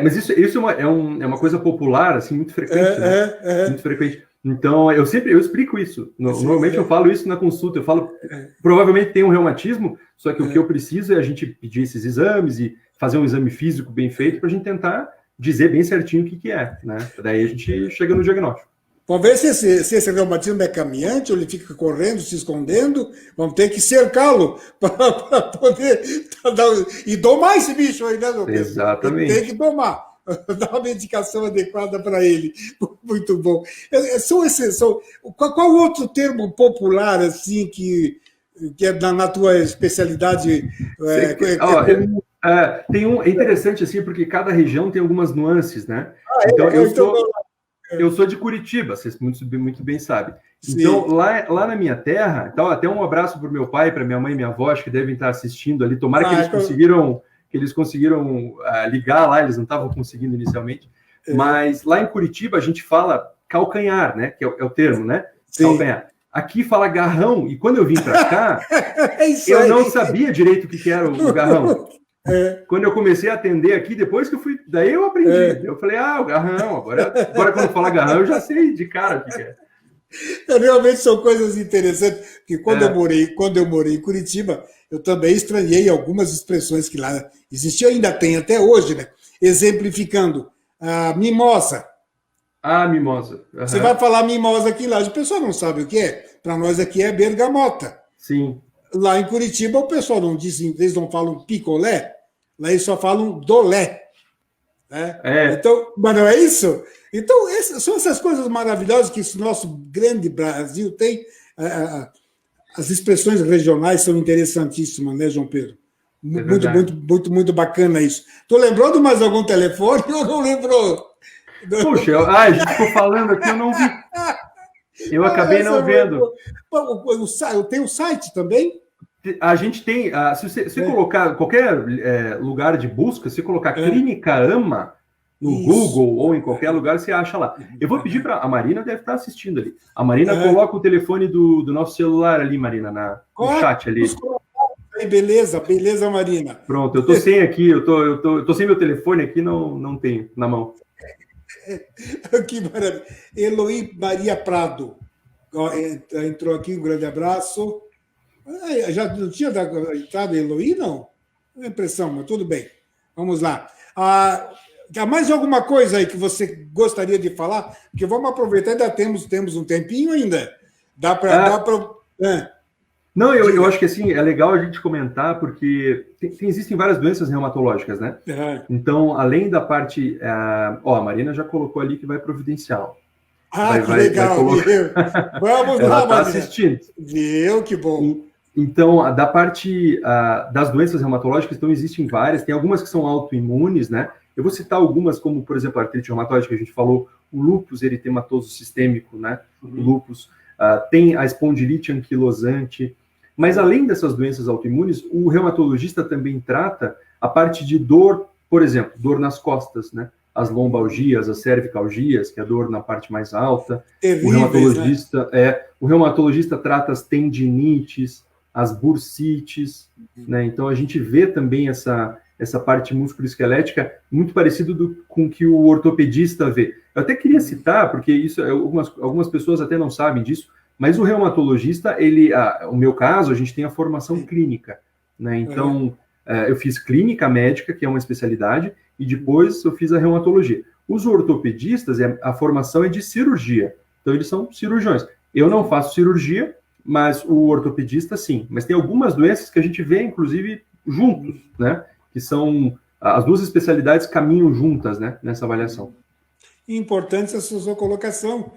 Mas isso é uma coisa popular, assim, muito frequente, né? Muito frequente. Então, eu explico isso. Normalmente eu falo isso na consulta, eu falo, provavelmente tem um reumatismo, só que o que eu preciso é a gente pedir esses exames e fazer um exame físico bem feito para a gente tentar dizer bem certinho o que é, né? Daí a gente chega no diagnóstico. Vamos ver se esse reumatismo é caminhante ou ele fica correndo, se escondendo. Vamos ter que cercá-lo para poder e domar esse bicho aí, né, doutor? Exatamente. Tem que domar, dar uma medicação adequada para ele. Muito bom. Qual outro termo popular assim que é na tua especialidade? É interessante assim, porque cada região tem algumas nuances, né? Eu sou de Curitiba, vocês muito bem sabem. Sim. Então, lá na minha terra, então, até um abraço para o meu pai, para minha mãe e minha avó, acho que devem estar assistindo ali. Tomara que eles conseguiram ligar lá, eles não estavam conseguindo inicialmente. Mas lá em Curitiba a gente fala calcanhar, né? Que é o termo, né? Sim. Calcanhar. Aqui fala garrão, e quando eu vim para cá, eu não sabia direito o que era o garrão. Quando eu comecei a atender aqui, depois que eu fui, daí eu aprendi. Eu falei, o garrão, agora quando fala garrão, eu já sei de cara o que é. Realmente são coisas interessantes, porque quando eu morei em Curitiba, eu também estranhei algumas expressões que lá existiam, ainda tem até hoje, né? Exemplificando, a mimosa. Mimosa. Uhum. Você vai falar mimosa aqui lá, o pessoal não sabe o que é. Para nós aqui é bergamota. Sim. Lá em Curitiba, o pessoal não diz, eles não falam picolé, lá eles só falam dolé. Né? Então, mas não é isso? Então, são essas coisas maravilhosas que esse nosso grande Brasil tem. As expressões regionais são interessantíssimas, né, João Pedro? Muito bacana isso. Tu lembrou de mais algum telefone ou não lembrou? Puxa, a gente ficou falando aqui, eu não vi. Eu acabei não vendo. Eu tenho o site também? A gente tem, se você colocar qualquer lugar de busca, se colocar Clínica AMA no Google ou em qualquer lugar, você acha lá. Eu vou pedir para a Marina, deve estar assistindo ali. A Marina coloca o telefone do nosso celular ali, Marina, no chat ali. Beleza, Marina. Pronto, eu tô sem aqui, eu tô sem meu telefone aqui, não tenho na mão. Que maravilha. Eloy Maria Prado entrou aqui, um grande abraço. Já não tinha entrado Eloy, não? É impressão, mas tudo bem. Vamos lá. Há mais alguma coisa aí que você gostaria de falar? Porque vamos aproveitar, ainda temos um tempinho ainda. Dá para. Não, eu acho que assim, é legal a gente comentar, porque existem várias doenças reumatológicas, né? Então, além da parte. A Marina já colocou ali que vai providencial. Legal. Vamos lá, Ela está Marina. Assistindo. Viu, que bom. Então, da parte das doenças reumatológicas, então existem várias, tem algumas que são autoimunes, né? Eu vou citar algumas, como, por exemplo, a artrite reumatóide, que a gente falou, o lúpus eritematoso sistêmico, né? O lúpus, tem a espondilite anquilosante, mas além dessas doenças autoimunes, o reumatologista também trata a parte de dor, por exemplo, dor nas costas, né? As lombalgias, as cervicalgias, que é a dor na parte mais alta. Terríveis, o reumatologista trata as tendinites, as bursites, né? Então a gente vê também essa parte musculoesquelética muito parecido com o que o ortopedista vê. Eu até queria citar, porque isso algumas pessoas até não sabem disso, mas o reumatologista, o meu caso, a gente tem a formação clínica, né? Então, eu fiz clínica médica, que é uma especialidade, e depois eu fiz a reumatologia. Os ortopedistas, a formação é de cirurgia, então eles são cirurgiões. Eu não faço cirurgia, mas o ortopedista, sim. Mas tem algumas doenças que a gente vê, inclusive, juntos, né? Que são... As duas especialidades caminham juntas, né? Nessa avaliação. Importante essa sua colocação.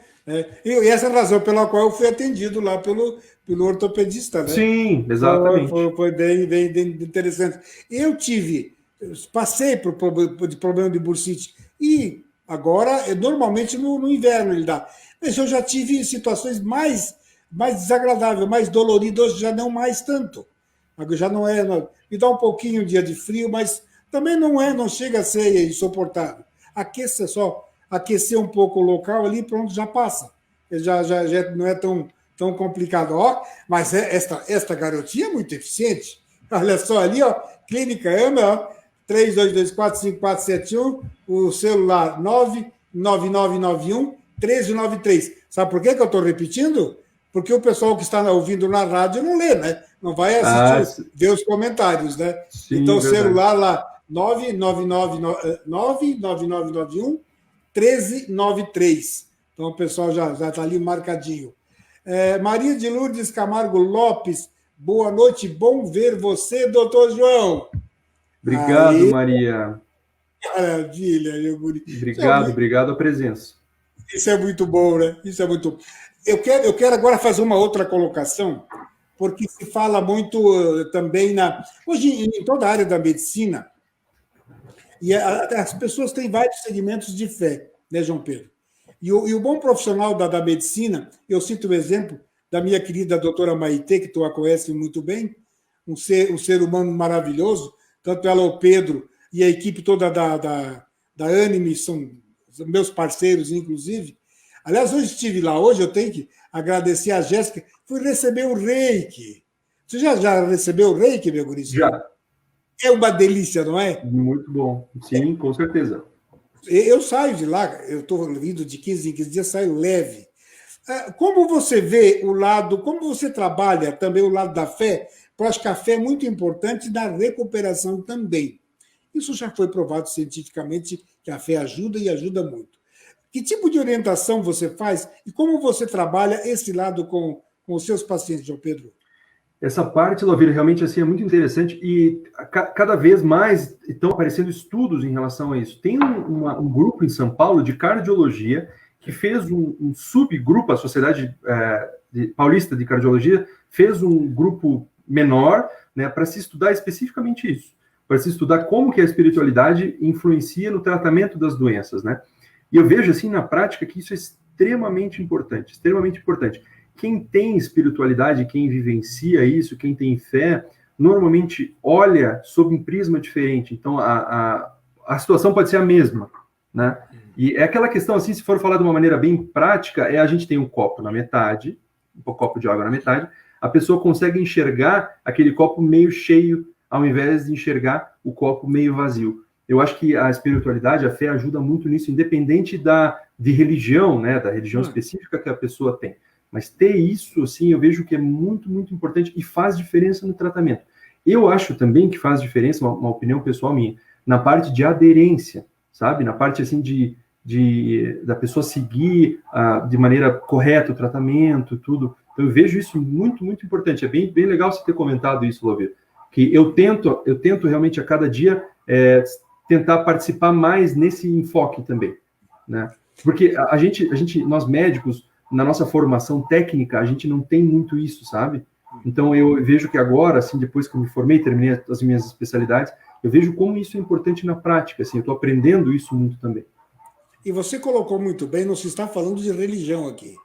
E essa é a razão pela qual eu fui atendido lá pelo ortopedista, né? Sim, exatamente. Foi bem interessante. Passei por problema de bursite, e agora, normalmente no inverno ele dá. Mas eu já tive situações mais desagradáveis, mais doloridas, já não mais tanto. Já não é. Me dá um pouquinho um dia de frio, mas também não chega a ser insuportável. Aquecer um pouco o local ali, pronto, já passa. Já não é tão complicado. Mas esta garotinha é muito eficiente. Olha só ali, Clínica AMA, 32245471, o celular 99991-1393. Sabe por que eu estou repetindo? Porque o pessoal que está ouvindo na rádio não lê, né? Não vai assistir, ver os comentários, né? Sim, então, o celular lá, 99991-1393. Então, o pessoal já está ali marcadinho. Maria de Lourdes Camargo Lopes, boa noite, bom ver você, doutor João. Obrigado, Maria. Maravilha, meu bonito. Obrigado a presença. Isso é muito bom, né? Isso é muito bom. Eu quero agora fazer uma outra colocação, porque se fala muito também hoje em toda a área da medicina, e as pessoas têm vários segmentos de fé, né, João Pedro? E o bom profissional da medicina, eu cito o exemplo da minha querida doutora Maitê, que tu a conhece muito bem, um ser humano maravilhoso, tanto ela, o Pedro, e a equipe toda da Anime, são meus parceiros, inclusive. Aliás, hoje estive lá, hoje eu tenho que agradecer a Jéssica, fui receber o reiki. Você já recebeu o reiki, meu gurizão? Já. É uma delícia, não é? Muito bom. Sim, com certeza. Eu saio de lá, eu estou vindo de 15 em 15 dias, saio leve. Como você vê como você trabalha também o lado da fé? Eu acho que a fé é muito importante na recuperação também. Isso já foi provado cientificamente, que a fé ajuda e ajuda muito. Que tipo de orientação você faz e como você trabalha esse lado com os seus pacientes, João Pedro? Essa parte, Lavira, realmente assim, é muito interessante e cada vez mais estão aparecendo estudos em relação a isso. Tem um grupo em São Paulo de cardiologia que fez um subgrupo, a Sociedade Paulista de Cardiologia fez um grupo menor, né, para se estudar especificamente isso, para se estudar como que a espiritualidade influencia no tratamento das doenças, né? E eu vejo, assim, na prática, que isso é extremamente importante, extremamente importante. Quem tem espiritualidade, quem vivencia isso, quem tem fé, normalmente olha sob um prisma diferente. Então, a situação pode ser a mesma, né? E é aquela questão, assim, se for falar de uma maneira bem prática, a gente tem um copo na metade, um copo de água na metade, a pessoa consegue enxergar aquele copo meio cheio, ao invés de enxergar o copo meio vazio. Eu acho que a espiritualidade, a fé, ajuda muito nisso, independente de religião, né, da religião específica que a pessoa tem. Mas ter isso, assim, eu vejo que é muito, muito importante e faz diferença no tratamento. Eu acho também que faz diferença, uma opinião pessoal minha, na parte de aderência, sabe? Na parte, assim, da pessoa seguir de maneira correta o tratamento, tudo. Então, eu vejo isso muito, muito importante. É bem, bem legal você ter comentado isso, Lavira. Que eu tento realmente a cada dia tentar participar mais nesse enfoque também, né? Porque nós médicos, na nossa formação técnica, a gente não tem muito isso, sabe? Então, eu vejo que agora, assim, depois que eu me formei, terminei as minhas especialidades, eu vejo como isso é importante na prática, assim, eu estou aprendendo isso muito também. E você colocou muito bem, não se está falando de religião aqui.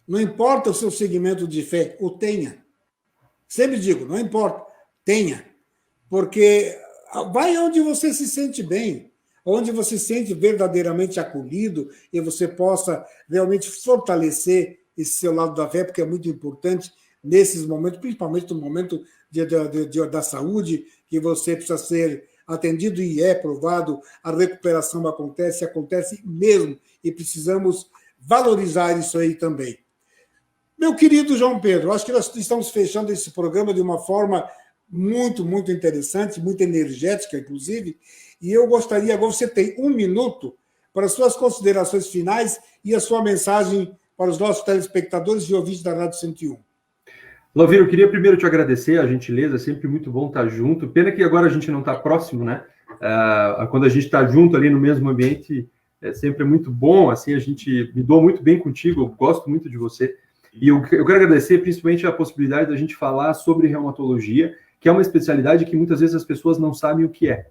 Não importa o seu segmento de fé, o tenha. Sempre digo, não importa, tenha. Porque vai onde você se sente bem, onde você se sente verdadeiramente acolhido e você possa realmente fortalecer esse seu lado da fé, porque é muito importante nesses momentos, principalmente no momento da saúde, que você precisa ser atendido e é provado, a recuperação acontece mesmo, e precisamos valorizar isso aí também. Meu querido João Pedro, acho que nós estamos fechando esse programa de uma forma muito, muito interessante, muito energética, inclusive, e eu gostaria, agora você tem 1 minuto para as suas considerações finais e a sua mensagem para os nossos telespectadores e ouvintes da Rádio 101. Lavira, eu queria primeiro te agradecer a gentileza, é sempre muito bom estar junto. Pena que agora a gente não está próximo, né? Quando a gente está junto ali no mesmo ambiente, é sempre muito bom, assim, me dou muito bem contigo, eu gosto muito de você. E eu quero agradecer principalmente a possibilidade da gente falar sobre reumatologia, que é uma especialidade que muitas vezes as pessoas não sabem o que é.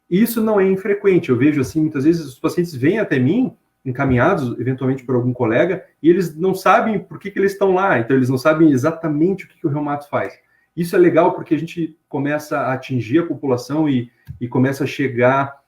E isso não é infrequente, eu vejo assim, muitas vezes os pacientes vêm até mim, encaminhados eventualmente por algum colega, e eles não sabem por que eles estão lá, então eles não sabem exatamente o que o reumato faz. Isso é legal porque a gente começa a atingir a população e começa a chegar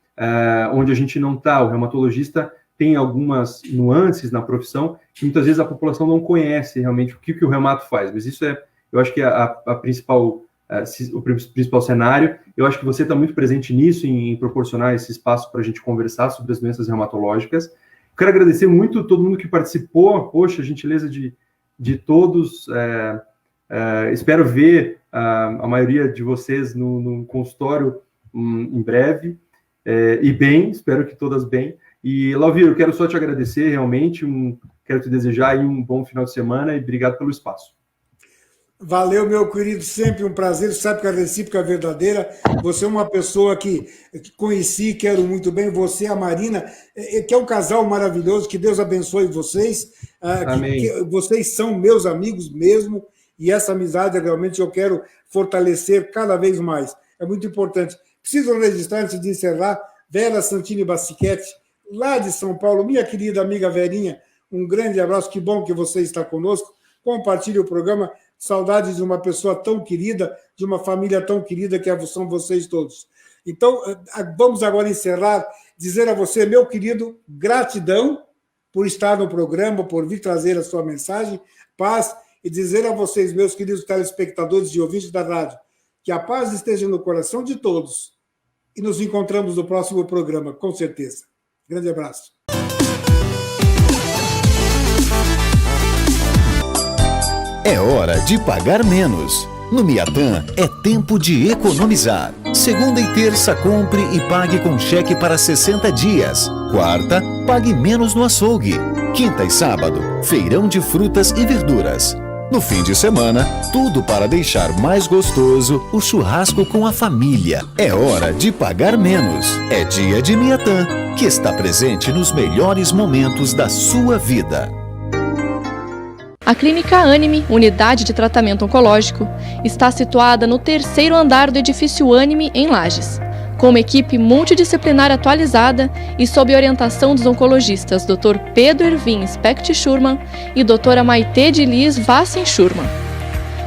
onde a gente não está. O reumatologista tem algumas nuances na profissão que muitas vezes a população não conhece realmente o que o reumato faz, mas isso eu acho que o principal cenário. Eu acho que você está muito presente nisso, em proporcionar esse espaço para a gente conversar sobre as doenças reumatológicas. Quero agradecer muito a todo mundo que participou, poxa, a gentileza de todos. Espero ver a maioria de vocês no consultório em breve, e bem, espero que todas bem. E, Lavira, eu quero só te agradecer realmente, quero te desejar aí um bom final de semana e obrigado pelo espaço. Valeu, meu querido, sempre um prazer, sabe que a recíproca é verdadeira. Você é uma pessoa que conheci, quero muito bem, você e a Marina, que é um casal maravilhoso, que Deus abençoe vocês. Amém. Que vocês são meus amigos mesmo, e essa amizade realmente eu quero fortalecer cada vez mais. É muito importante. Preciso registrar, antes de encerrar, Vera Santini Bassichetti, lá de São Paulo, minha querida amiga Verinha, um grande abraço, que bom que você está conosco. Compartilhe o programa. Saudades de uma pessoa tão querida, de uma família tão querida que são vocês todos. Então, vamos agora encerrar, dizer a você, meu querido, gratidão por estar no programa, por vir trazer a sua mensagem, paz, e dizer a vocês, meus queridos telespectadores e ouvintes da rádio, que a paz esteja no coração de todos. E nos encontramos no próximo programa, com certeza. Grande abraço. É hora de pagar menos. No Miatan é tempo de economizar. Segunda e terça, compre e pague com cheque para 60 dias. Quarta, pague menos no açougue. Quinta e sábado, feirão de frutas e verduras. No fim de semana, tudo para deixar mais gostoso o churrasco com a família. É hora de pagar menos. É dia de Miatã, que está presente nos melhores momentos da sua vida. A Clínica Anime, unidade de tratamento oncológico, está situada no 3º andar do edifício Anime, em Lages, com uma equipe multidisciplinar atualizada e sob orientação dos oncologistas Dr. Pedro Ervin Specht Schurman e Dra. Maite de Liz Vassen Schurman.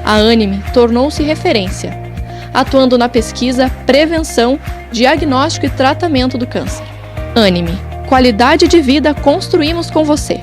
A Anime tornou-se referência, atuando na pesquisa, prevenção, diagnóstico e tratamento do câncer. Anime, qualidade de vida construímos com você.